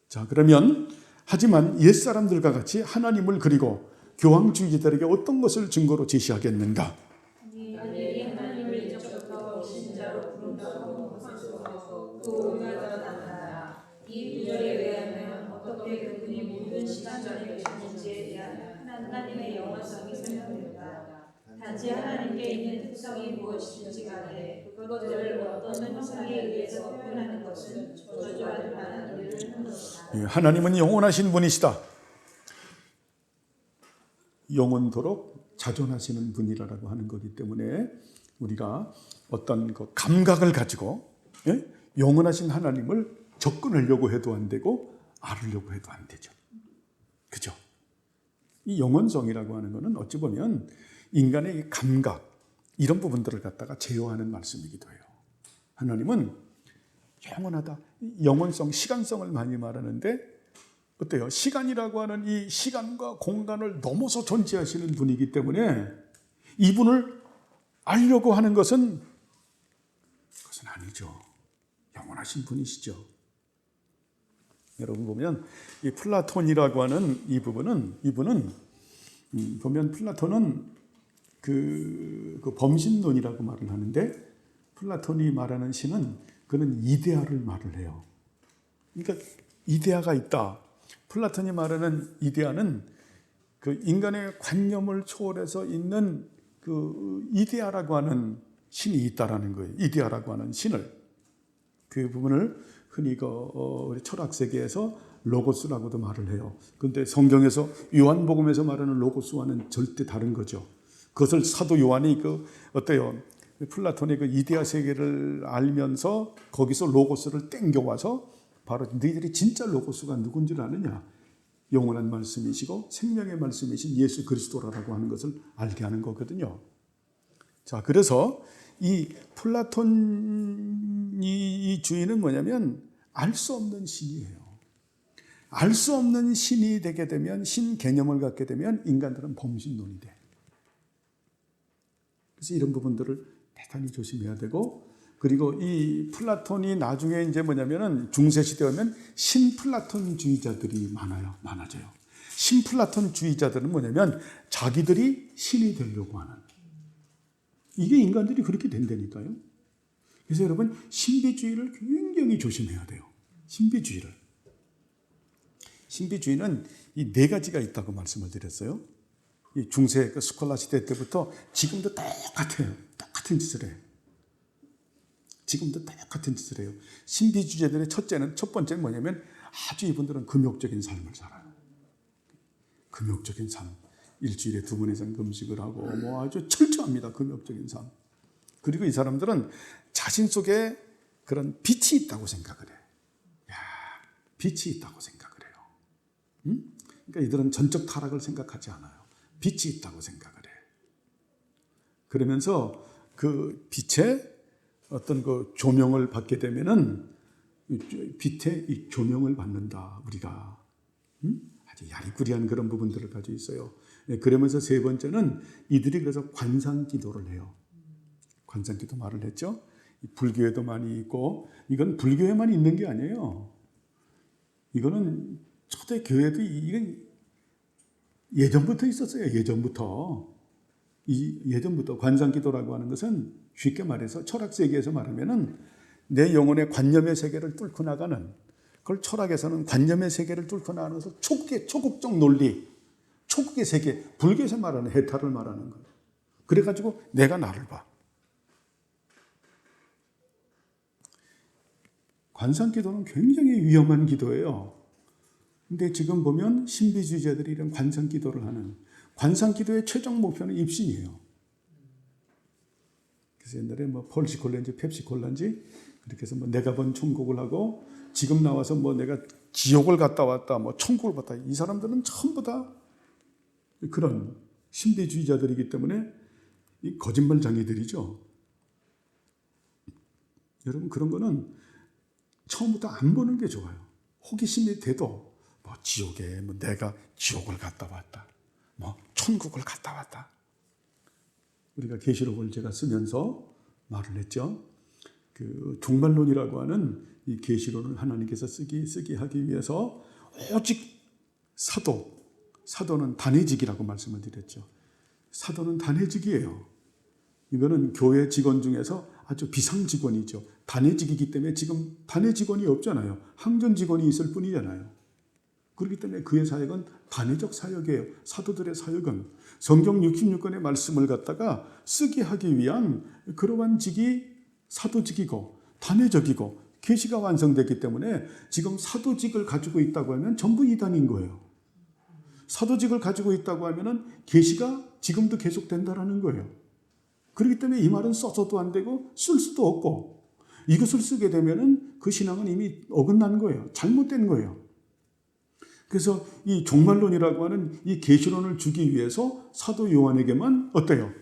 자, 그러면 하지만 옛사람들과 같이 하나님을 그리고 교황주의자들에게 어떤 것을 증거로 제시하겠는가? 하나님을 이제부터 신자로 부른다고 하소서. 또 우리가 나타나 이 구절에 의하면 어떻게 그분이 모든 시간 전에 계셨는지에 대한 하나님의 영원성이 설명된다. 단지 하나님께 있는 특성이 무엇이든지 간에 그것들을 어떤 형상에 의해서 표현하는 것은 저주할 만한 일을 하는 것이다. 하나님은 영원하신 분이시다. 영원토록 자존하시는 분이라고 하는 거기 때문에 우리가 어떤 그 감각을 가지고 영원하신 하나님을 접근하려고 해도 안 되고 알으려고 해도 안 되죠. 그죠? 이 영원성이라고 하는 것은 어찌 보면 인간의 감각 이런 부분들을 갖다가 제어하는 말씀이기도 해요. 하나님은 영원하다. 영원성, 시간성을 많이 말하는데 어때요? 시간이라고 하는 이 시간과 공간을 넘어서 존재하시는 분이기 때문에 이분을 알려고 하는 그것은 아니죠. 영원하신 분이시죠. 여러분 보면 이 플라톤이라고 하는 이분은 보면 플라톤은 그 범신론이라고 말을 하는데 플라톤이 말하는 신은 그는 이데아를 말을 해요. 그러니까 이데아가 있다. 플라톤이 말하는 이데아는 그 인간의 관념을 초월해서 있는 그 이데아라고 하는 신이 있다라는 거예요. 이데아라고 하는 신을. 그 부분을 흔히 우리 철학 세계에서 로고스라고도 말을 해요. 그런데 성경에서 요한복음에서 말하는 로고스와는 절대 다른 거죠. 그것을 사도 요한이 어때요? 플라톤의 그 이데아 세계를 알면서 거기서 로고스를 땡겨와서 바로 너희들이 진짜 로고스가 누군지 아느냐? 영원한 말씀이시고 생명의 말씀이신 예수 그리스도라고 하는 것을 알게 하는 거거든요. 자, 그래서 이 플라톤 이 주의는 뭐냐면 알 수 없는 신이에요. 알 수 없는 신이 되게 되면 신 개념을 갖게 되면 인간들은 범신론이 돼. 그래서 이런 부분들을 대단히 조심해야 되고 그리고 이 플라톤이 나중에 이제 뭐냐면은 중세 시대 오면 신플라톤주의자들이 많아져요. 신플라톤주의자들은 뭐냐면 자기들이 신이 되려고 하는 이게 인간들이 그렇게 된다니까요. 그래서 여러분 신비주의를 굉장히 조심해야 돼요. 신비주의는 이 네 가지가 있다고 말씀을 드렸어요. 이 중세 그 스콜라 시대 때부터 지금도 똑같아요. 똑같은 짓을 해요. 지금도 똑같은 짓을 해요. 신비주의자들의 첫 번째는 뭐냐면 아주 이분들은 금욕적인 삶을 살아요. 금욕적인 삶. 일주일에 2번 이상 금식을 하고 뭐 아주 철저합니다. 금욕적인 삶. 그리고 이 사람들은 자신 속에 그런 빛이 있다고 생각을 해요. 야, 빛이 있다고 생각을 해요. 그러니까 이들은 전적 타락을 생각하지 않아요. 빛이 있다고 생각을 해요. 그러면서 그 빛에 어떤 그 조명을 받게 되면은 빛에 이 조명을 받는다. 우리가 아주 야리꾸리한 그런 부분들을 가지고 있어요. 그러면서 세 번째는 이들이 그래서 관상기도를 해요. 관상기도 말을 했죠. 불교에도 많이 있고 이건 불교에만 있는 게 아니에요. 이거는 초대 교회도 이건 예전부터 있었어요. 예전부터 관상기도라고 하는 것은 쉽게 말해서 철학 세계에서 말하면은 내 영혼의 관념의 세계를 뚫고 나가는, 그걸 철학에서는 관념의 세계를 뚫고 나가면서 초국적 논리, 초국의 세계, 불교에서 말하는 해탈을 말하는 거예요. 그래가지고 내가 나를 봐. 관상기도는 굉장히 위험한 기도예요. 근데 지금 보면 신비주의자들이 이런 관상기도를 하는, 관상기도의 최종 목표는 입신이에요. 그래서 옛날에 뭐 폴시콜라인지 펩시콜라인지 그렇게 해서 뭐 내가 본 천국을 하고 지금 나와서 뭐 내가 지옥을 갔다 왔다, 뭐 천국을 봤다. 이 사람들은 전부 다 그런 신비주의자들이기 때문에 이 거짓말쟁이들이죠. 여러분 그런 거는 처음부터 안 보는 게 좋아요. 호기심이 돼도 뭐 지옥에 뭐 내가 지옥을 갔다 왔다, 뭐 천국을 갔다 왔다. 우리가 계시록을 제가 쓰면서 말을 했죠. 그 종말론이라고 하는 이 계시론을 하나님께서 쓰게 하기 위해서 오직 사도는 단회직이라고 말씀을 드렸죠. 사도는 단회직이에요. 이거는 교회 직원 중에서 아주 비상 직원이죠. 단회직이기 때문에 지금 단회 직원이 없잖아요. 항전 직원이 있을 뿐이잖아요. 그렇기 때문에 그의 사역은 단회적 사역이에요. 사도들의 사역은 성경 66권의 말씀을 갖다가 쓰게 하기 위한 그러한 직이 사도직이고 단회적이고 계시가 완성됐기 때문에 지금 사도직을 가지고 있다고 하면 전부 이단인 거예요. 사도직을 가지고 있다고 하면은 계시가 지금도 계속된다라는 거예요. 그렇기 때문에 이 말은 써서도 안 되고 쓸 수도 없고, 이것을 쓰게 되면은 그 신앙은 이미 어긋난 거예요. 잘못된 거예요. 그래서 이 종말론이라고 하는 이 계시론을 주기 위해서 사도 요한에게만 어때요?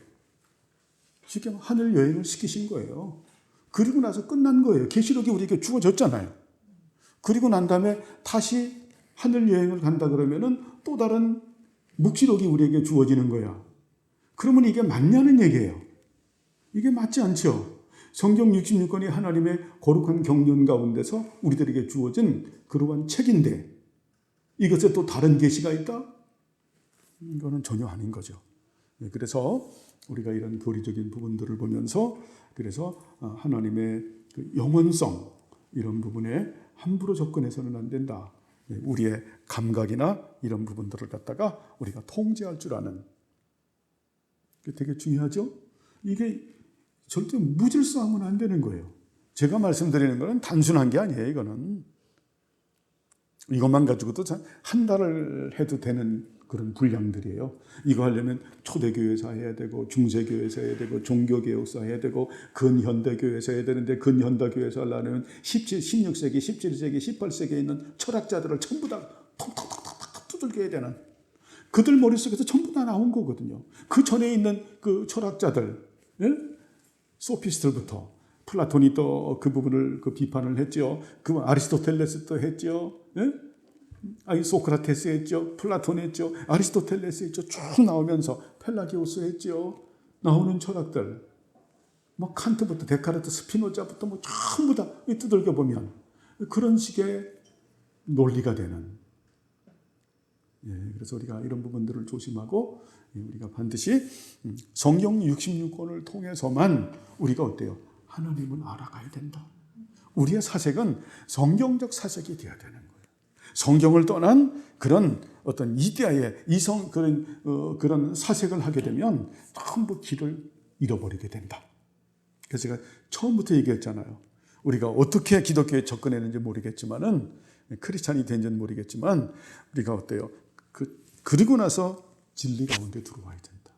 지금 하늘 여행을 시키신 거예요. 그리고 나서 끝난 거예요. 계시록이 우리에게 주어졌잖아요. 그리고 난 다음에 다시 하늘 여행을 간다 그러면은 또 다른 묵시록이 우리에게 주어지는 거야. 그러면 이게 맞냐는 얘기예요. 이게 맞지 않죠. 성경 66권이 하나님의 거룩한 경륜 가운데서 우리들에게 주어진 그러한 책인데 이것에 또 다른 계시가 있다? 이거는 전혀 아닌 거죠. 그래서 우리가 이런 교리적인 부분들을 보면서 그래서 하나님의 그 영원성 이런 부분에 함부로 접근해서는 안 된다. 우리의 감각이나 이런 부분들을 갖다가 우리가 통제할 줄 아는, 그게 되게 중요하죠. 이게 절대 무질서하면 안 되는 거예요. 제가 말씀드리는 거는 단순한 게 아니에요. 이것만 가지고도 한 달을 해도 되는 그런 분량들이에요. 이거 하려면 초대교회에서 해야 되고 중세교회에서 해야 되고 종교개혁서 해야 되고 근현대교회에서 해야 되는데 근현대교회에서 하려면 16세기, 17세기, 18세기에 있는 철학자들을 전부 다 톡톡톡톡 두들겨야 해야 되는, 그들 머릿속에서 전부 다 나온 거거든요. 그 전에 있는 그 철학자들, 예? 소피스트부터 플라톤이 또 그 부분을 그 비판을 했죠. 그 아리스토텔레스도 했죠. 예? 소크라테스 했죠. 플라톤 했죠. 아리스토텔레스 했죠. 쭉 나오면서 펠라기오스 했죠. 나오는 철학들, 뭐 칸트부터 데카르트, 스피노자부터 뭐 전부 다 두들겨 보면 그런 식의 논리가 되는. 그래서 우리가 이런 부분들을 조심하고 우리가 반드시 성경 66권을 통해서만 우리가 어때요? 하나님을 알아가야 된다. 우리의 사색은 성경적 사색이 되어야 되는 거예요. 성경을 떠난 그런 어떤 이데아의 그런 사색을 하게 되면 전부 길을 잃어버리게 된다. 그래서 제가 처음부터 얘기했잖아요. 우리가 어떻게 기독교에 접근했는지 모르겠지만은 크리스찬이 된지는 모르겠지만 우리가 어때요? 그리고 나서 진리 가운데 들어와야 된다.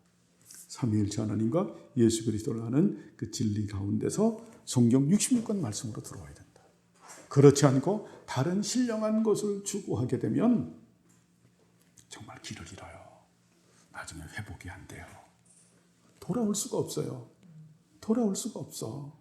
삼위일체 하나님과 예수 그리스도를 아는 그 진리 가운데서 성경 66권 말씀으로 들어와야 된다. 그렇지 않고 다른 신령한 것을 추구하게 되면 정말 길을 잃어요. 나중에 회복이 안 돼요. 돌아올 수가 없어요. 돌아올 수가 없어.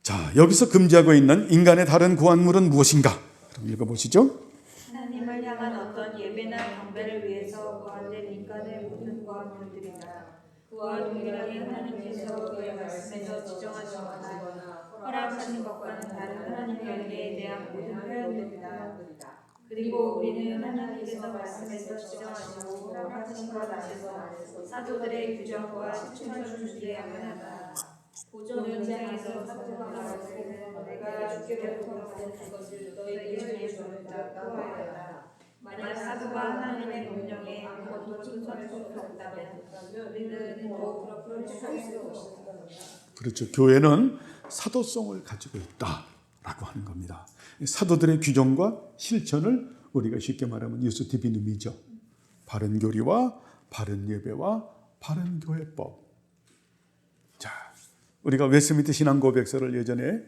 자, 여기서 금지하고 있는 인간의 다른 구원물은 무엇인가? 그럼 읽어보시죠. 하나님을 향한 어떤 예배나 경배를 위해서 구한된 인간의 모든 구원물들이나 그와 동일하게 하나님께서 그의 말씀에서 지정하시거나 허락하신 것과는 다른 하나님의 은혜에 대한 모든 표현들이다. 그리고 우리는 하나님께서 말씀에서 지정하시고 허락하신 것 안에서 사도들의 규정과 실천을 준비해야만 하다. 보존 현장에서 사도가 말하기를 내가 주께로부터 받은 것을 너에게 전해주었다 또 하였다. 만약 사도가 하나님의 명령에 아무것도 충성할 수 없다면 우리는 더욱 그렇게 할 수 없다. 그렇죠. 교회는 사도성을 가지고 있다라고 하는 겁니다. 사도들의 규정과 실천을 우리가 쉽게 말하면 유스티비눔이죠. 바른 교리와 바른 예배와 바른 교회법. 자, 우리가 웨스트민트 신앙 고백서를 예전에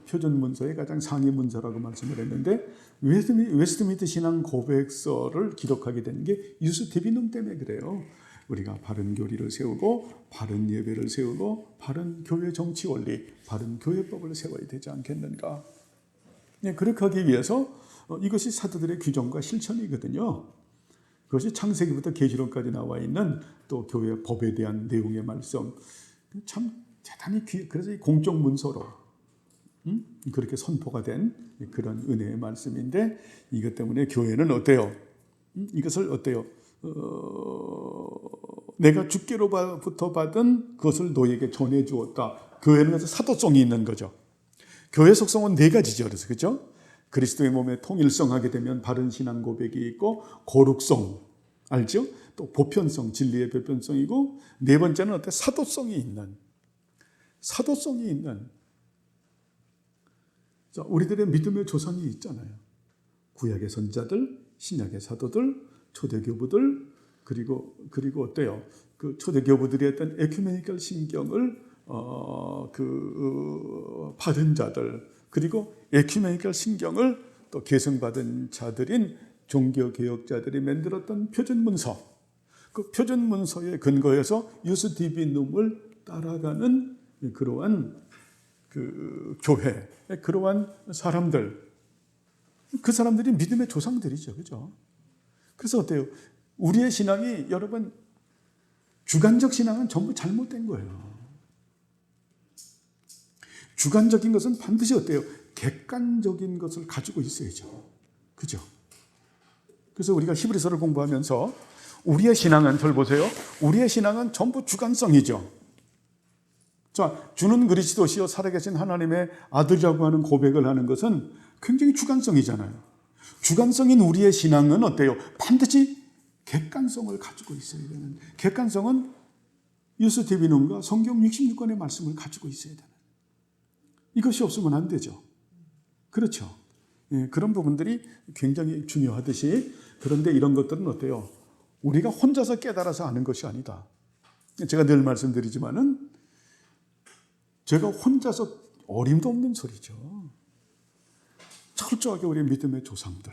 표준 문서의 가장 상위 문서라고 말씀을 했는데 웨스트민트 신앙 고백서를 기록하게 된 게 유스티비눔 때문에 그래요. 우리가 바른 교리를 세우고 바른 예배를 세우고 바른 교회 정치 원리, 바른 교회법을 세워야 되지 않겠는가? 네, 그렇게 하기 위해서 이것이 사도들의 규정과 실천이거든요. 그것이 창세기부터 계시록까지 나와 있는 또 교회 법에 대한 내용의 말씀. 참 대단히 그래서 이 공적 문서로 그렇게 선포가 된 그런 은혜의 말씀인데 이것 때문에 교회는 어때요? 이것을 어때요? 내가 주께로부터 받은 그것을 너에게 전해 주었다. 교회는 그래서 사도성이 있는 거죠. 교회 속성은 네 가지죠. 그래서 그렇죠? 그리스도의 몸에 통일성하게 되면 바른 신앙 고백이 있고 거룩성 알죠? 또 보편성, 진리의 보편성이고 네 번째는 어때? 사도성이 있는. 자, 우리들의 믿음의 조상이 있잖아요. 구약의 선자들, 신약의 사도들, 초대교부들 그리고 어때요? 그 초대교부들이 했던 에큐메니컬 신경을 받은 자들 그리고 에큐메니컬 신경을 또 계승받은 자들인 종교개혁자들이 만들었던 표준문서 그 표준문서에 근거해서 유스티비눔을 따라가는 그러한 그 교회 그러한 사람들 그 사람들이 믿음의 조상들이죠. 그죠? 그래서 어때요? 우리의 신앙이 여러분 주관적 신앙은 전부 잘못된 거예요. 주관적인 것은 반드시 어때요? 객관적인 것을 가지고 있어야죠. 그죠? 그래서 우리가 히브리서를 공부하면서 우리의 신앙은 절 보세요. 우리의 신앙은 전부 주관성이죠. 자, 주는 그리스도시요 살아계신 하나님의 아들이라고 하는 고백을 하는 것은 굉장히 주관성이잖아요. 주관성인 우리의 신앙은 어때요? 반드시 객관성을 가지고 있어야 되는 객관성은 유스티비눔과 성경 66권의 말씀을 가지고 있어야 되는 이것이 없으면 안 되죠. 그렇죠. 예, 그런 부분들이 굉장히 중요하듯이 그런데 이런 것들은 어때요? 우리가 혼자서 깨달아서 아는 것이 아니다. 제가 늘 말씀드리지만은 제가 혼자서 어림도 없는 소리죠. 철저하게 우리 믿음의 조상들,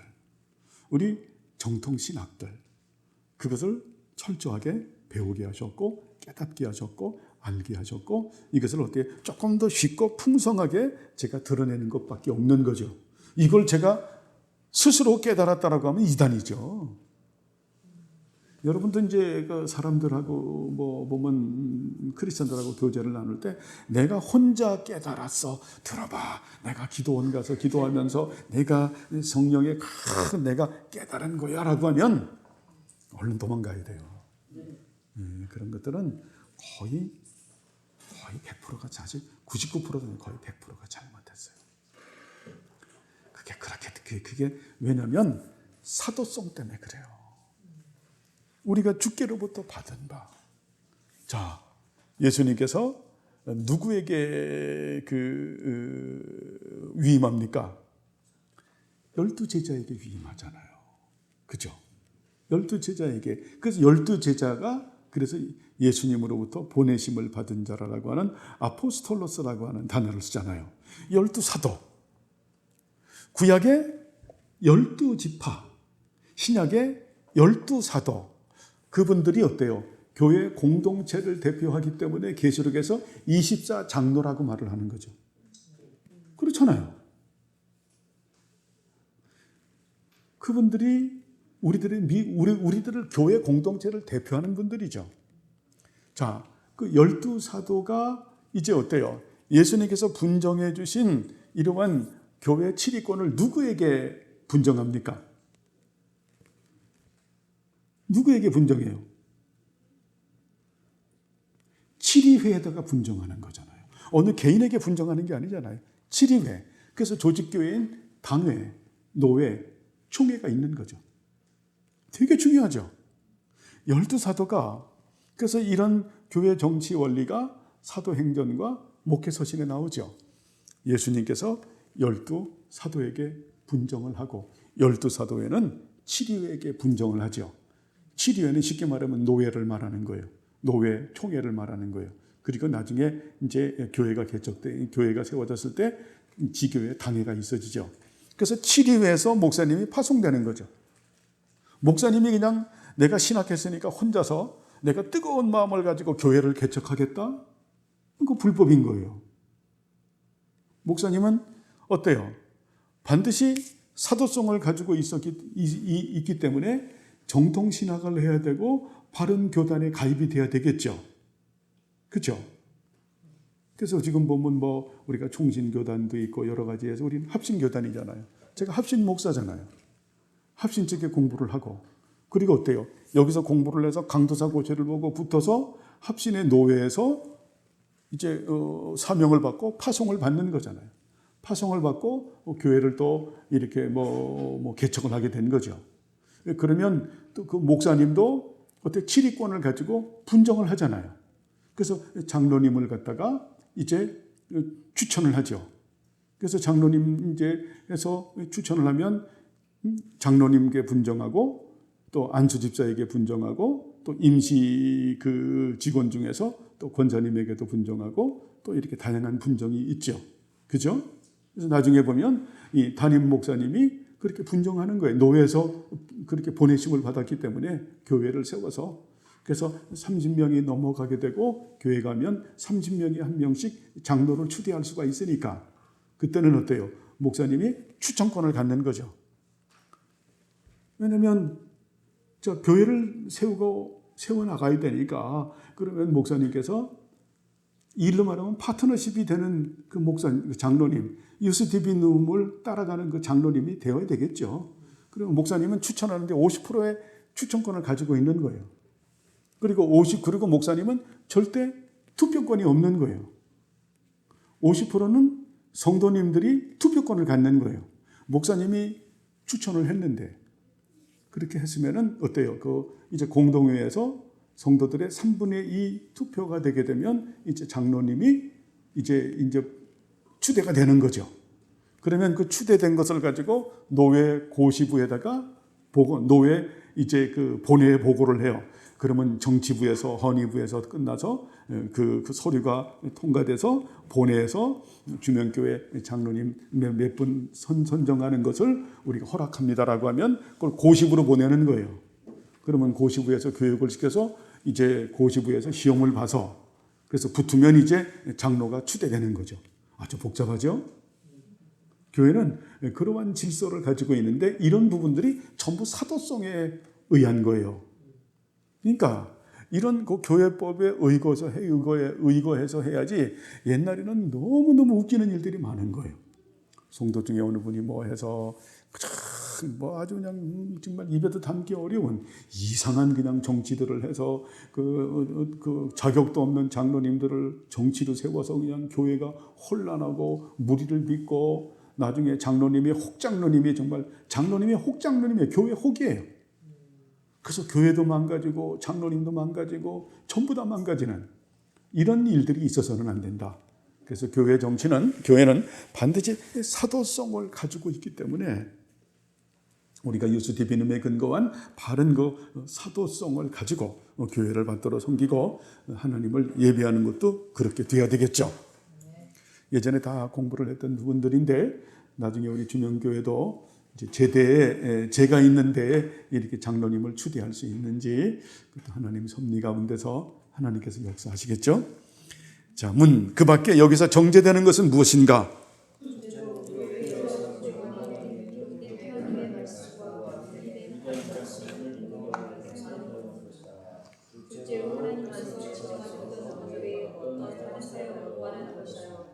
우리 정통신학들 그것을 철저하게 배우게 하셨고 깨닫게 하셨고 알게 하셨고 이것을 어떻게 조금 더 쉽고 풍성하게 제가 드러내는 것밖에 없는 거죠. 이걸 제가 스스로 깨달았다라고 하면 이단이죠. 여러분도 이제 그 사람들하고 뭐 보면 크리스천들하고 교제를 나눌 때 내가 혼자 깨달았어. 들어봐. 내가 기도원 가서 기도하면서 내가 성령의 내가 깨달은 거야라고 하면 얼른 도망가야 돼요. 그런 것들은 거의 100%가 사실 99%는 거의 100%가 잘못했어요. 그게 왜냐하면 사도성 때문에 그래요. 우리가 주께로부터 받은 바. 자, 예수님께서 누구에게 위임합니까? 12제자에게 위임하잖아요. 그죠? 12제자에게. 그래서 12제자가 그래서 예수님으로부터 보내심을 받은 자라고 하는 아포스톨로스라고 하는 단어를 쓰잖아요. 12사도. 구약의 12지파, 신약의 12사도. 그분들이 어때요? 교회 공동체를 대표하기 때문에 계시록에서 24장로라고 말을 하는 거죠. 그렇잖아요. 그분들이 우리들을 교회 공동체를 대표하는 분들이죠. 자, 그 12사도가 이제 어때요? 예수님께서 분정해 주신 이러한 교회 7위권을 누구에게 분정합니까? 누구에게 분정해요? 7위회에다가 분정하는 거잖아요. 어느 개인에게 분정하는 게 아니잖아요. 7위회. 그래서 조직교회인 당회, 노회, 총회가 있는 거죠. 되게 중요하죠. 12사도가 그래서 이런 교회 정치 원리가 사도행전과 목회서신에 나오죠. 예수님께서 12사도에게 분정을 하고 12사도에는 7위회에게 분정을 하죠. 7위회는 쉽게 말하면 노회를 말하는 거예요. 노회, 총회를 말하는 거예요. 그리고 나중에 이제 교회가 세워졌을 때 지교회, 당회가 있어지죠. 그래서 7위회에서 목사님이 파송되는 거죠. 목사님이 그냥 내가 신학했으니까 혼자서 내가 뜨거운 마음을 가지고 교회를 개척하겠다? 그거 불법인 거예요. 목사님은 어때요? 반드시 사도성을 가지고 있기 때문에 정통신학을 해야 되고 바른 교단에 가입이 돼야 되겠죠. 그렇죠? 그래서 지금 보면 우리가 총신교단도 있고 여러 가지에서 우리는 합신교단이잖아요. 제가 합신 목사잖아요. 합신 쪽에 공부를 하고 그리고 어때요? 여기서 공부를 해서 강도사 고시를 보고 붙어서 합신의 노회에서 이제 사명을 받고 파송을 받는 거잖아요. 파송을 받고 교회를 또 이렇게 개척을 하게 된 거죠. 그러면 또 그 목사님도 어때 7위권을 가지고 분정을 하잖아요. 그래서 장로님을 갖다가 이제 추천을 하죠. 그래서 장로님 이제 해서 추천을 하면 장로님께 분정하고 또 안수 집사에게 분정하고 또 임시 그 직원 중에서 또 권사님에게도 분정하고 또 이렇게 다양한 분정이 있죠. 그죠? 그래서 나중에 보면 이 담임 목사님이 그렇게 분정하는 거예요. 노회에서 그렇게 보내심을 받았기 때문에 교회를 세워서 그래서 30명이 넘어가게 되고 교회 가면 30명이 한 명씩 장로를 추대할 수가 있으니까 그때는 어때요? 목사님이 추천권을 갖는 거죠. 왜냐하면 교회를 세워나가야 되니까 그러면 목사님께서 일로 말하면 파트너십이 되는 그 장로님, 유스티비눔을 따라가는 그 장로님이 되어야 되겠죠. 그리고 목사님은 추천하는데 50%의 추천권을 가지고 있는 거예요. 그리고 목사님은 절대 투표권이 없는 거예요. 50%는 성도님들이 투표권을 갖는 거예요. 목사님이 추천을 했는데 그렇게 했으면은 어때요? 이제 공동회에서 성도들의 3분의 2 투표가 되게 되면 이제 장로님이 이제 추대가 되는 거죠. 그러면 그 추대된 것을 가지고 노회 고시부에다가 노회 이제 그 본회에 보고를 해요. 그러면 정치부에서 헌의부에서 끝나서 그 서류가 통과돼서 본회에서 주명교회 장로님 몇 분 선정하는 것을 우리가 허락합니다라고 하면 그걸 고시부로 보내는 거예요. 그러면 고시부에서 교육을 시켜서 이제 고시부에서 시험을 봐서 그래서 붙으면 이제 장로가 추대되는 거죠. 아주 복잡하죠? 교회는 그러한 질서를 가지고 있는데 이런 부분들이 전부 사도성에 의한 거예요. 그러니까 이런 그 교회법에 의거해서 해야지 옛날에는 너무너무 웃기는 일들이 많은 거예요. 성도 중에 어느 분이 해서 아주 그냥 정말 입에도 담기 어려운 이상한 그냥 정치들을 해서 그 자격도 없는 장로님들을 정치로 세워서 그냥 교회가 혼란하고 무리를 빚고 나중에 혹장로님이 정말 혹장로님이에요. 교회 혹이에요. 그래서 교회도 망가지고 장로님도 망가지고 전부 다 망가지는 이런 일들이 있어서는 안 된다. 그래서 교회는 반드시 사도성을 가지고 있기 때문에 우리가 유스티비눔에 근거한 바른 그 사도성을 가지고 교회를 받들어 섬기고 하나님을 예배하는 것도 그렇게 돼야 되겠죠. 예전에 다 공부를 했던 부분들인데 나중에 우리 주명교회도 제대에 제가 있는 데에 이렇게 장로님을 추대할 수 있는지 하나님 섭리 가운데서 하나님께서 역사하시겠죠. 자, 그 밖에 여기서 정죄되는 것은 무엇인가? 둘째로 하나님 안에서 지정하셨던 것 외에 어떤 다른 사역을 구하는 것이요.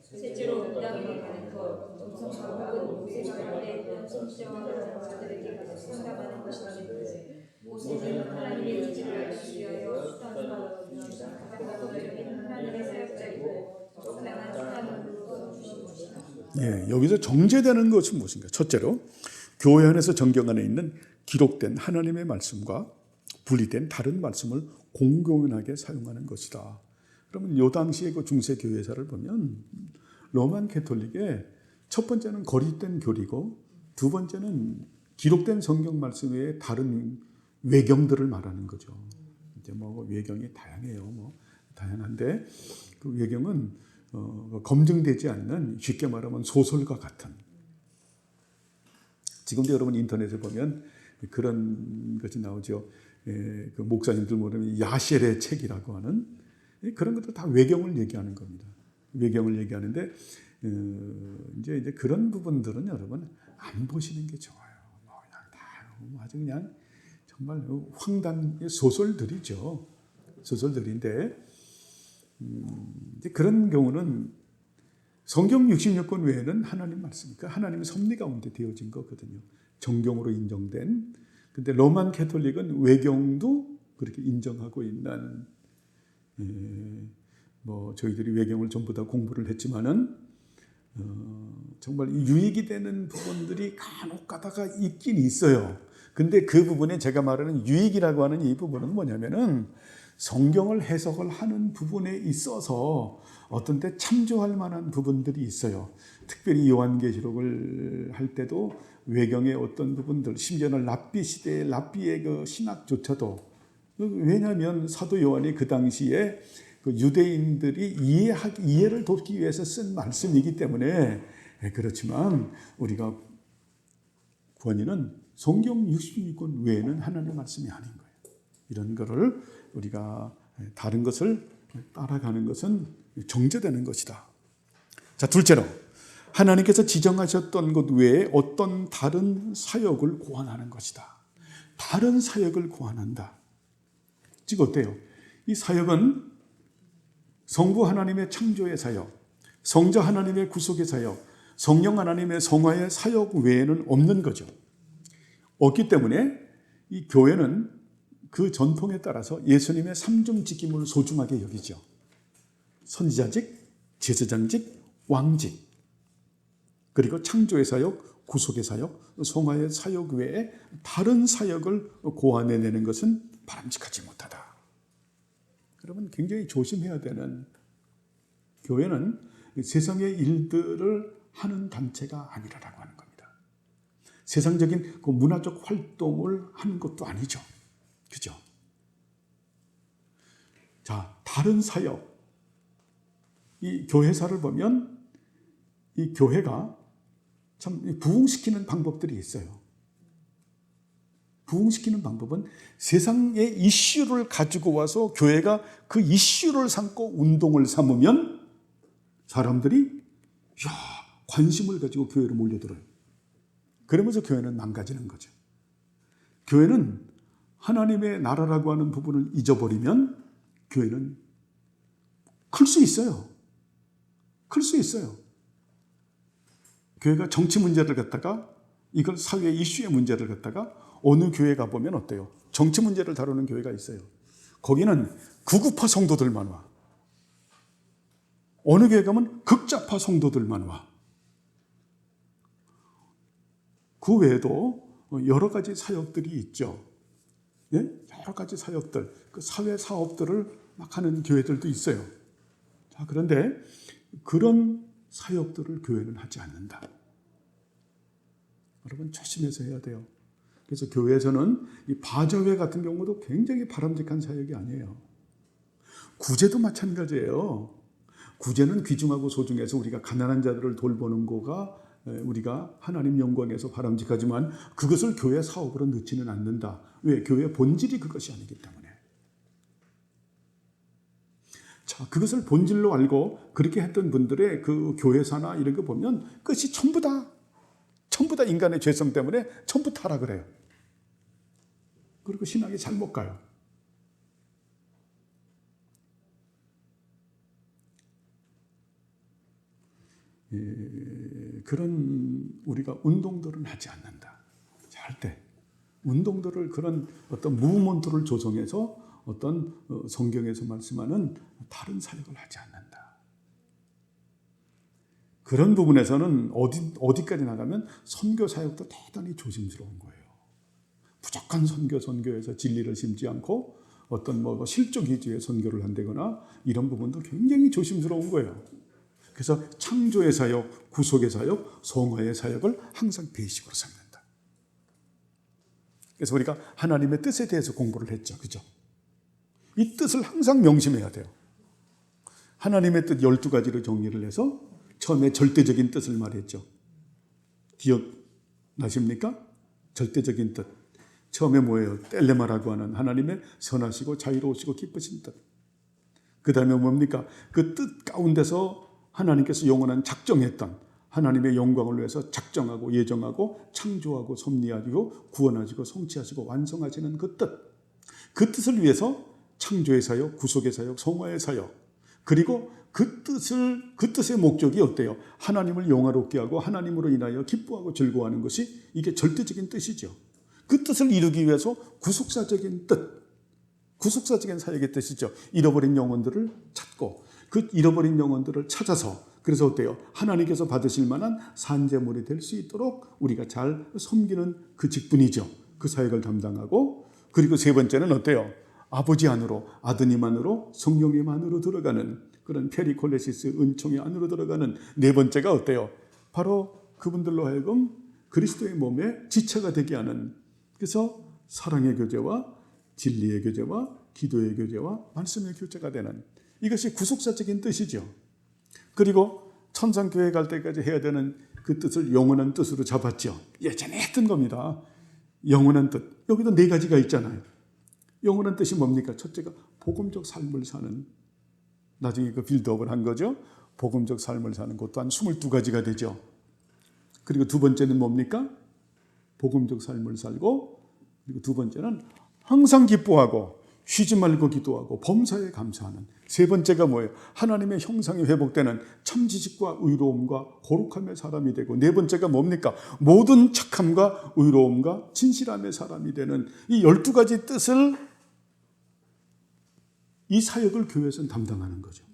셋째로 무당에게 가는 것, 정성과 혹은 모세가 말에 대한 성시정하는 자들에게 상담하는 것이라는데 모세는 하나님의 의지를 알기 위하여 수단과 각각 법적인 하나님의 사역자이고 적당한 사람으로 주신 것이다. 예, 여기서 정죄되는 것은 무엇인가? 첫째로 교회 안에서 정경 안에 있는 기록된 하나님의 말씀과 분리된 다른 말씀을 공공연하게 사용하는 것이다. 그러면 요 당시의 그 중세 교회사를 보면 로만 캐톨릭의 첫 번째는 거짓된 교리고 두 번째는 기록된 성경 말씀 외에 다른 외경들을 말하는 거죠. 이제 뭐 외경이 다양해요. 다양한데 그 외경은 검증되지 않는 쉽게 말하면 소설과 같은. 지금도 여러분 인터넷에 보면 그런 것이 나오죠. 그 목사님들 모르면 야셸의 책이라고 하는 그런 것도 다 외경을 얘기하는 겁니다. 외경을 얘기하는데 이제 그런 부분들은 여러분 안 보시는 게 좋아요. 그냥 다 아주 그냥 정말 황당의 소설들이죠. 소설들인데 이제 그런 경우는 성경 66권 외에는 하나님 말씀이니까 하나님의 섭리 가운데 되어진 거거든요. 정경으로 인정된. 근데 로만 캐톨릭은 외경도 그렇게 인정하고 있는 저희들이 외경을 전부 다 공부를 했지만은 정말 유익이 되는 부분들이 간혹 가다가 있긴 있어요. 근데 그 부분에 제가 말하는 유익이라고 하는 이 부분은 뭐냐면은 성경을 해석을 하는 부분에 있어서 어떤 때 참조할 만한 부분들이 있어요. 특별히 요한계시록을 할 때도 외경의 어떤 부분들, 심지어는 랍비 시대의 랍비의 그 신학조차도 왜냐하면 사도 요한이 그 당시에 그 유대인들이 이해를 돕기 위해서 쓴 말씀이기 때문에 그렇지만 우리가 구원이는 성경 66권 외에는 하나님의 말씀이 아닌 거예요. 이런 거를 우리가 다른 것을 따라가는 것은 정죄되는 것이다. 자, 둘째로 하나님께서 지정하셨던 것 외에 어떤 다른 사역을 고안하는 것이다. 다른 사역을 고안한다. 즉 어때요? 이 사역은 성부 하나님의 창조의 사역, 성자 하나님의 구속의 사역, 성령 하나님의 성화의 사역 외에는 없는 거죠. 없기 때문에 이 교회는 그 전통에 따라서 예수님의 삼중 직임을 소중하게 여기죠. 선지자직, 제사장직, 왕직, 그리고 창조의 사역, 구속의 사역, 성화의 사역 외에 다른 사역을 고안해내는 것은 바람직하지 못하다. 여러분 굉장히 조심해야 되는, 교회는 세상의 일들을 하는 단체가 아니라고 하는 겁니다. 세상적인 그 문화적 활동을 하는 것도 아니죠. 그죠? 자, 다른 사역. 이 교회사를 보면 이 교회가 참 부흥시키는 방법들이 있어요. 부흥시키는 방법은 세상의 이슈를 가지고 와서 교회가 그 이슈를 삼고 운동을 삼으면 사람들이 관심을 가지고 교회로 몰려들어요. 그러면서 교회는 망가지는 거죠. 교회는 하나님의 나라라고 하는 부분을 잊어버리면 교회는 클 수 있어요. 클 수 있어요. 교회가 정치 문제를 갖다가 이걸 사회 이슈의 문제를 갖다가 어느 교회 가보면 어때요? 정치 문제를 다루는 교회가 있어요. 거기는 극우파 성도들만 와. 어느 교회 가면 극좌파 성도들만 와. 그 외에도 여러 가지 사역들이 있죠. 예? 여러 가지 사역들, 그 사회 사업들을 막 하는 교회들도 있어요. 자, 그런데 그런 사역들을 교회는 하지 않는다. 여러분 조심해서 해야 돼요. 그래서 교회에서는 이 바자회 같은 경우도 굉장히 바람직한 사역이 아니에요. 구제도 마찬가지예요. 구제는 귀중하고 소중해서 우리가 가난한 자들을 돌보는 거가 우리가 하나님 영광에서 바람직하지만 그것을 교회 사업으로 넣지는 않는다. 왜? 교회의 본질이 그것이 아니기 때문에. 자, 그것을 본질로 알고 그렇게 했던 분들의 그 교회사나 이런 거 보면 끝이 전부 다 인간의 죄성 때문에 전부 타락을 해요. 그리고 신앙이 잘못 가요. 그런 우리가 운동들은 하지 않는다. 절대. 운동들을 그런 어떤 무브먼트를 조성해서 어떤 성경에서 말씀하는 다른 사역을 하지 않는다. 그런 부분에서는 어디까지 나가면 선교 사역도 대단히 조심스러운 거예요. 무조건 선교에서 진리를 심지 않고 어떤 실족 위주의 선교를 한다거나 이런 부분도 굉장히 조심스러운 거예요. 그래서 창조의 사역, 구속의 사역, 성화의 사역을 항상 베이식으로 삼는다. 그래서 우리가 하나님의 뜻에 대해서 공부를 했죠. 그죠? 이 뜻을 항상 명심해야 돼요. 하나님의 뜻 12가지로 정리를 해서 처음에 절대적인 뜻을 말했죠. 기억나십니까? 절대적인 뜻. 처음에 뭐예요? 텔레마라고 하는 하나님의 선하시고 자유로우시고 기쁘신 뜻. 그 다음에 뭡니까? 그 뜻 가운데서 하나님께서 영원한 작정했던 하나님의 영광을 위해서 작정하고 예정하고 창조하고 섭리하시고 구원하시고 성취하시고 완성하시는 그 뜻. 그 뜻을 위해서 창조의 사역, 구속의 사역, 성화의 사역. 그리고 그 뜻의 목적이 어때요? 하나님을 영화롭게 하고 하나님으로 인하여 기뻐하고 즐거워하는 것이 이게 절대적인 뜻이죠. 그 뜻을 이루기 위해서 구속사적인 뜻, 구속사적인 사역의 뜻이죠. 잃어버린 영혼들을 찾고 그 잃어버린 영혼들을 찾아서 그래서 어때요? 하나님께서 받으실 만한 산재물이 될 수 있도록 우리가 잘 섬기는 그 직분이죠. 그 사역을 담당하고 그리고 세 번째는 어때요? 아버지 안으로 아드님 안으로 성령님 안으로 들어가는 그런 페리콜레시스 은총의 안으로 들어가는 네 번째가 어때요? 바로 그분들로 하여금 그리스도의 몸에 지체가 되게 하는 그래서 사랑의 교제와 진리의 교제와 기도의 교제와 말씀의 교제가 되는 이것이 구속사적인 뜻이죠. 그리고 천상교회 갈 때까지 해야 되는 그 뜻을 영원한 뜻으로 잡았죠. 예전에 했던 겁니다. 영원한 뜻. 여기도 네 가지가 있잖아요. 영원한 뜻이 뭡니까? 첫째가 복음적 삶을 사는 나중에 그 빌드업을 한 거죠. 복음적 삶을 사는 것 또한 22가지가 되죠. 그리고 두 번째는 뭡니까? 복음적 삶을 살고 그리고 두 번째는 항상 기뻐하고 쉬지 말고 기도하고 범사에 감사하는 세 번째가 뭐예요? 하나님의 형상이 회복되는 참 지식과 의로움과 거룩함의 사람이 되고 네 번째가 뭡니까? 모든 착함과 의로움과 진실함의 사람이 되는 이 12가지 뜻을 이 사역을 교회에서는 담당하는 거죠.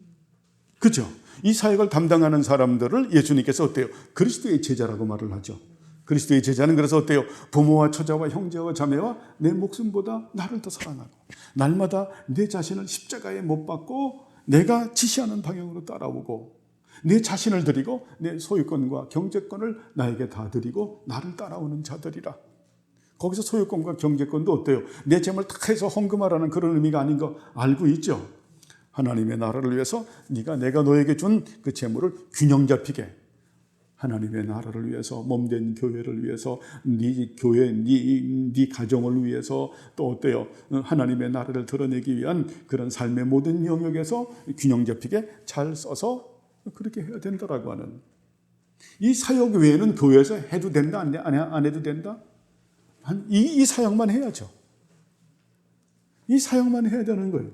그렇죠? 이 사역을 담당하는 사람들을 예수님께서 어때요? 그리스도의 제자라고 말을 하죠. 그리스도의 제자는 그래서 어때요? 부모와 처자와 형제와 자매와 내 목숨보다 나를 더 사랑하고 날마다 내 자신을 십자가에 못 박고 내가 지시하는 방향으로 따라오고 내 자신을 드리고 내 소유권과 경제권을 나에게 다 드리고 나를 따라오는 자들이라. 거기서 소유권과 경제권도 어때요? 내 재물 다 해서 헌금하라는 그런 의미가 아닌 거 알고 있죠? 하나님의 나라를 위해서 내가 너에게 준 그 재물을 균형 잡히게 하나님의 나라를 위해서 몸된 교회를 위해서 네 교회 네 가정을 위해서 또 어때요? 하나님의 나라를 드러내기 위한 그런 삶의 모든 영역에서 균형 잡히게 잘 써서 그렇게 해야 된다라고 하는 이 사역 외에는 교회에서 해도 된다 안 해도 된다? 이 사역만 해야죠. 이 사역만 해야 되는 거예요.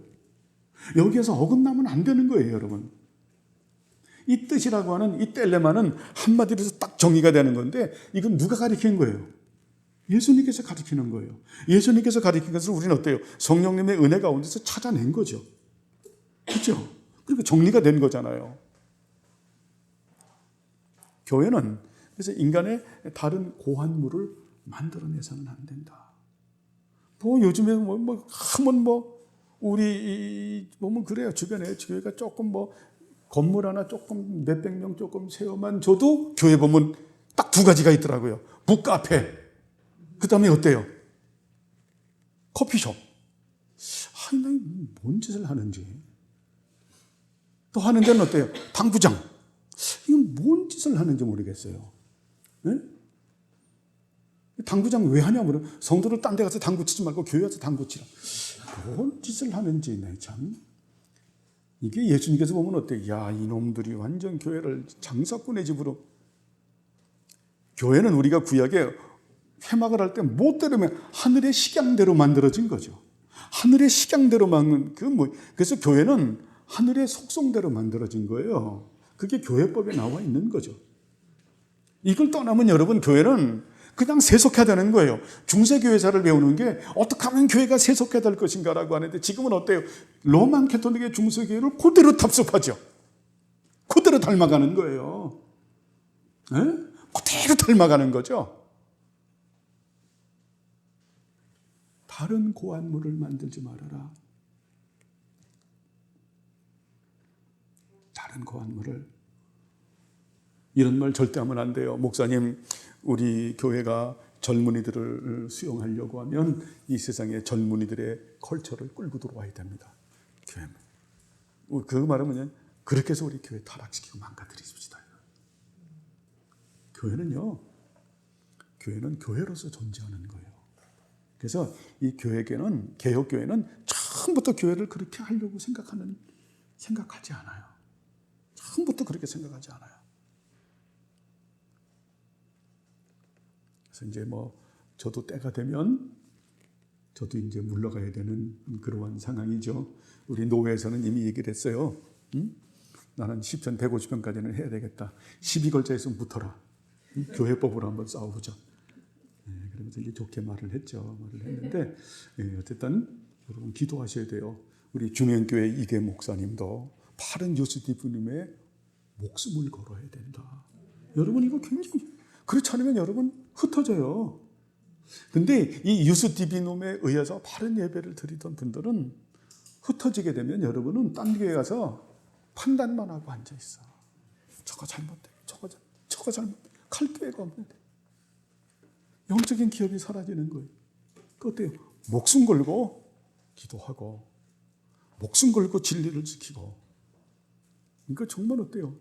여기에서 어긋나면 안 되는 거예요, 여러분. 이 뜻이라고 하는 이 텔레마는 한마디로 해서 딱 정의가 되는 건데 이건 누가 가르치는 거예요? 예수님께서 가르치는 거예요. 예수님께서 가르친 것을 우리는 어때요? 성령님의 은혜 가운데서 찾아낸 거죠. 그렇죠? 그리고 정리가 된 거잖아요. 교회는 그래서 인간의 다른 고한물을 만들어내서는 안 된다. 요즘에 하면 우리 보면 그래요. 주변에 교회가 조금 뭐 건물 하나 조금 몇백 명 조금 세워만 줘도 교회 보면 딱 두 가지가 있더라고요. 북카페, 그 다음에 어때요? 커피숍. 아니, 뭔 짓을 하는지. 또 하는 데는 어때요? 당구장. 이건 뭔 짓을 하는지 모르겠어요. 네? 당구장 왜 하냐 물어. 성도들 딴 데 가서 당구 치지 말고 교회 와서 당구 치라. 뭔 짓을 하는지 네, 참. 이게 예수님께서 보면 어때요? 야, 이놈들이 완전 교회를 장사꾼의 집으로. 교회는 우리가 구약에 회막을 할 때 못 때리면 하늘의 식양대로 만들어진 거죠. 하늘의 식양대로 만든 그래서 교회는 하늘의 속성대로 만들어진 거예요. 그게 교회법에 나와 있는 거죠. 이걸 떠나면 여러분 교회는 그냥 세속해야 되는 거예요. 중세교회사를 배우는 게 어떻게 하면 교회가 세속해야 될 것인가라고 하는데 지금은 어때요? 로만 캐톨릭의 중세교회를 그대로 답습하죠. 그대로 닮아가는 거예요. 네? 그대로 닮아가는 거죠. 다른 고안물을 만들지 말아라. 다른 고안물을. 이런 말 절대 하면 안 돼요. 목사님, 우리 교회가 젊은이들을 수용하려고 하면 이 세상에 젊은이들의 컬처를 끌고 들어와야 됩니다. 교회. 그 말은 뭐냐? 그렇게 해서 우리 교회 타락시키고 망가뜨리십시다. 교회는 교회로서 존재하는 거예요. 그래서 이 교회계는, 개혁교회는 처음부터 교회를 그렇게 하려고 생각하지 않아요. 처음부터 그렇게 생각하지 않아요. 그래서 이제 저도 때가 되면 저도 이제 물러가야 되는 그러한 상황이죠. 우리 노회에서는 이미 얘기를 했어요. 나는 10편, 150편까지는 해야 되겠다. 12걸자에서 붙어라. 교회법으로 한번 싸워보자. 그러면서 이제 좋게 말을 했는데, 어쨌든 여러분 기도하셔야 돼요. 우리 중현교회 이계 목사님도 바른 유스티브님의 목숨을 걸어야 된다. 여러분 이거 굉장히, 그렇지 않으면 여러분 흩어져요. 근데 이 유스티비놈에 의해서 바른 예배를 드리던 분들은 흩어지게 되면 여러분은 딴 교회 가서 판단만 하고 앉아있어. 저거 잘못돼. 저거 잘못돼. 갈 교회가 없는데. 영적인 기업이 사라지는 거예요. 그 어때요? 목숨 걸고 기도하고 목숨 걸고 진리를 지키고. 그러니까 정말 어때요?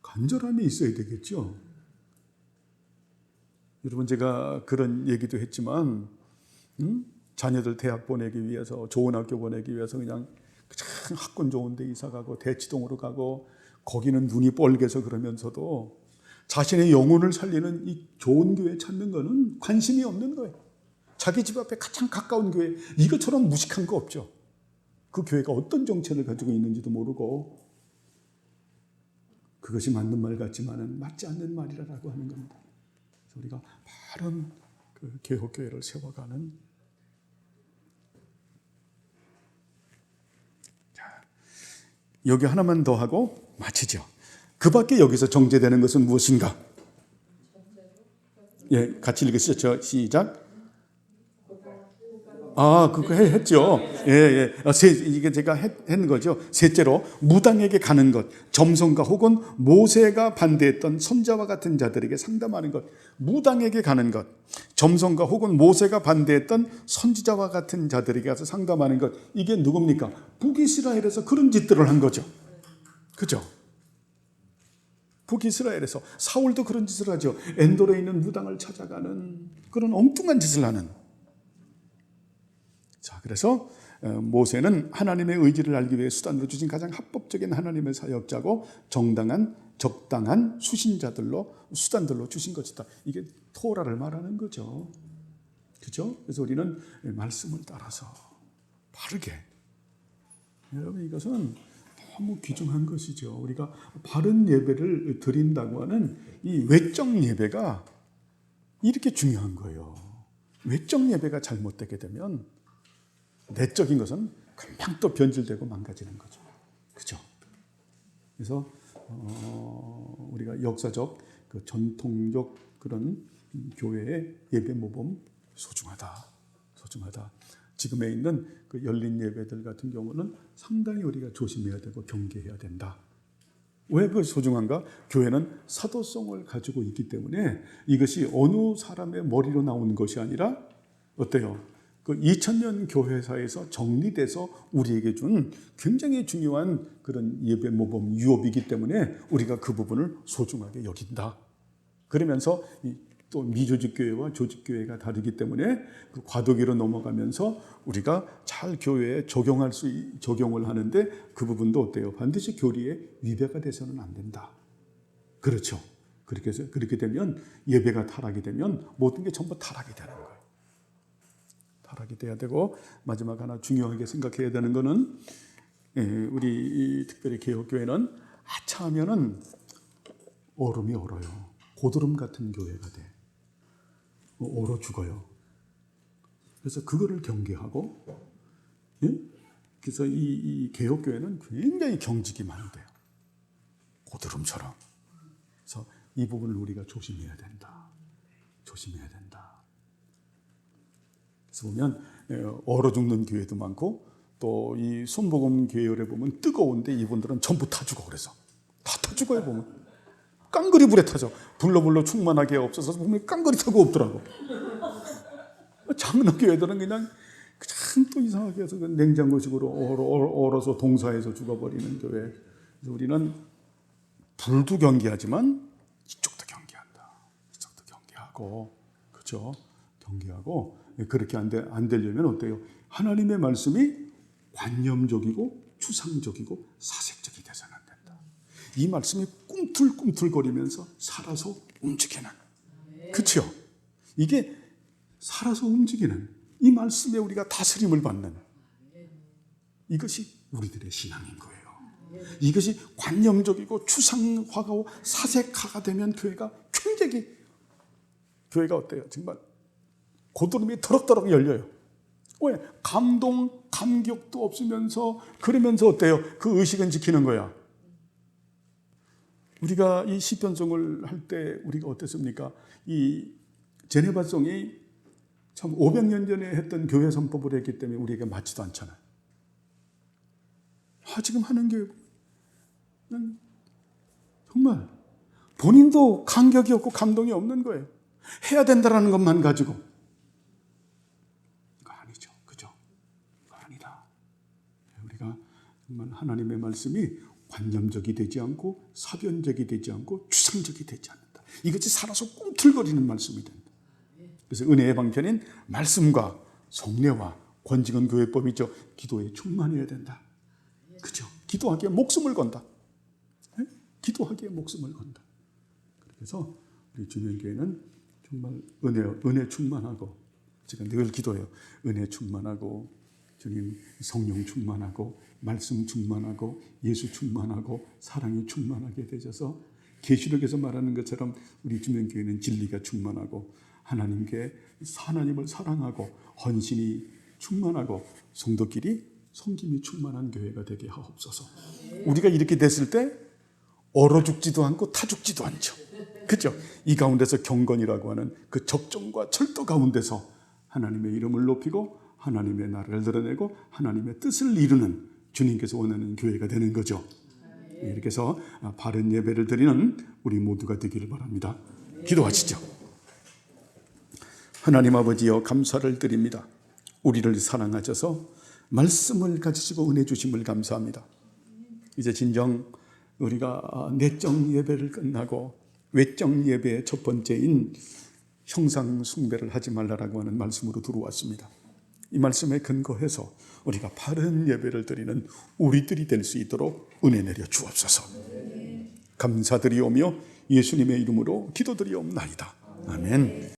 간절함이 있어야 되겠죠. 여러분 제가 그런 얘기도 했지만 자녀들 대학 보내기 위해서 좋은 학교 보내기 위해서 그냥 학군 좋은 데 이사 가고 대치동으로 가고 거기는 눈이 뻘개서 그러면서도 자신의 영혼을 살리는 이 좋은 교회 찾는 거는 관심이 없는 거예요. 자기 집 앞에 가장 가까운 교회, 이것처럼 무식한 거 없죠. 그 교회가 어떤 정체를 가지고 있는지도 모르고 그것이 맞는 말 같지만은 맞지 않는 말이라고 하는 겁니다. 그래서 우리가 바른 그 개혁교회를 세워가는. 자, 여기 하나만 더 하고 마치죠. 그 밖에 여기서 정제되는 것은 무엇인가? 예, 같이 읽으시죠. 시작. 그거 했죠. 예. 이게 제가 했는 거죠. 셋째로, 무당에게 가는 것. 점성가 혹은 모세가 반대했던 선자와 같은 자들에게 상담하는 것. 무당에게 가는 것. 점성가 혹은 모세가 반대했던 선지자와 같은 자들에게 가서 상담하는 것. 이게 누굽니까? 북이스라엘에서 그런 짓들을 한 거죠. 그죠? 북이스라엘에서 사울도 그런 짓을 하죠. 엔돌에 있는 무당을 찾아가는 그런 엉뚱한 짓을 하는. 자, 그래서 모세는 하나님의 의지를 알기 위해 수단으로 주신 가장 합법적인 하나님의 사역자고 적당한 수단들로 주신 것이다. 이게 토라를 말하는 거죠. 그죠? 그래서 우리는 말씀을 따라서 바르게. 여러분 이것은 너무 귀중한 것이죠. 우리가 바른 예배를 드린다고 하는 이 외적 예배가 이렇게 중요한 거예요. 외적 예배가 잘못되게 되면 내적인 것은 금방 또 변질되고 망가지는 거죠. 그죠? 그래서 우리가 역사적 그 전통적 그런 교회의 예배 모범 소중하다. 지금에 있는 그 열린 예배들 같은 경우는 상당히 우리가 조심해야 되고 경계해야 된다. 왜 그 소중한가? 교회는 사도성을 가지고 있기 때문에 이것이 어느 사람의 머리로 나온 것이 아니라 어때요? 그 2000년 교회사에서 정리돼서 우리에게 준 굉장히 중요한 그런 예배 모범 유업이기 때문에 우리가 그 부분을 소중하게 여긴다. 그러면서 또 미조직교회와 조직교회가 다르기 때문에 그 과도기로 넘어가면서 우리가 잘 교회에 적용을 하는데 그 부분도 어때요? 반드시 교리에 위배가 돼서는 안 된다. 그렇죠. 그렇게 되면 예배가 타락이 되면 모든 게 전부 타락이 되는 거예요. 타락이 돼야 되고, 마지막 하나 중요하게 생각해야 되는 거는 우리 특별히 개혁교회는 아차하면은 얼음이 얼어요. 고드름 같은 교회가 돼. 얼어 죽어요. 그래서 그거를 경계하고, 그래서 이 개혁교회는 굉장히 경직이 많이 돼요. 고드름처럼. 그래서 이 부분을 우리가 조심해야 된다. 조심해야 된다. 그래서 보면 얼어 죽는 교회도 많고, 또 이 순복음 계열에 보면 뜨거운데 이분들은 전부 타 죽어. 그래서 다 타 죽어요. 보면 깡그리 불에 타죠. 불로 충만하게 없어서 보면 깡그리 타고 없더라고. 장로 교회들은 그냥 또 이상하게 해서 냉장고식으로 얼어서 동사에서 죽어버리는 교회. 그래서 우리는 불도 경계하지만 이쪽도 경계한다. 이쪽도 경계하고, 그렇죠? 경계하고. 그렇게 안 되려면 어때요? 하나님의 말씀이 관념적이고 추상적이고 사색적이 돼서는 안 된다. 이 말씀이 꿈틀꿈틀거리면서 살아서 움직이는, 그렇죠? 이게 살아서 움직이는 이 말씀에 우리가 다스림을 받는 이것이 우리들의 신앙인 거예요. 이것이 관념적이고 추상화하고 사색화가 되면 교회가 어때요? 정말 고드름이 터럭터럭 열려요. 왜? 감격도 없으면서, 그러면서 어때요? 그 의식은 지키는 거야. 우리가 이 시편송을 할 때 우리가 어땠습니까? 이 제네바송이 참 500년 전에 했던 교회 선법을 했기 때문에 우리에게 맞지도 않잖아요. 지금 하는 게 정말 본인도 감격이 없고 감동이 없는 거예요. 해야 된다라는 것만 가지고. 이거 아니죠. 그죠? 이거 아니다. 우리가 정말 하나님의 말씀이 관념적이 되지 않고 사변적이 되지 않고 추상적이 되지 않는다. 이것이 살아서 꿈틀거리는 말씀이 된다. 그래서 은혜의 방편인 말씀과 성례와 권징은 교회법이죠. 기도에 충만해야 된다. 그죠? 기도하기에 목숨을 건다. 네? 기도하기에 목숨을 건다. 그래서 우리 주명교회는 정말 은혜 충만하고, 제가 늘 기도해요. 은혜 충만하고, 주님 성령 충만하고, 말씀 충만하고, 예수 충만하고, 사랑이 충만하게 되셔서 계시록에서 말하는 것처럼 우리 주명교회는 진리가 충만하고, 하나님을 사랑하고, 헌신이 충만하고, 성도끼리 섬김이 충만한 교회가 되게 하옵소서. 우리가 이렇게 됐을 때 얼어 죽지도 않고 타 죽지도 않죠. 그렇죠? 이 가운데서 경건이라고 하는 그 적정과 철도 가운데서 하나님의 이름을 높이고 하나님의 나라를 드러내고 하나님의 뜻을 이루는 주님께서 원하는 교회가 되는 거죠. 이렇게 해서 바른 예배를 드리는 우리 모두가 되기를 바랍니다. 기도하시죠. 하나님 아버지여, 감사를 드립니다. 우리를 사랑하셔서 말씀을 가지시고 은혜 주심을 감사합니다. 이제 진정 우리가 내적 예배를 끝나고 외적 예배의 첫 번째인 형상 숭배를 하지 말라라고 하는 말씀으로 들어왔습니다. 이 말씀에 근거해서 우리가 바른 예배를 드리는 우리들이 될 수 있도록 은혜 내려 주옵소서. 감사드리오며 예수님의 이름으로 기도드리옵나이다. 아멘.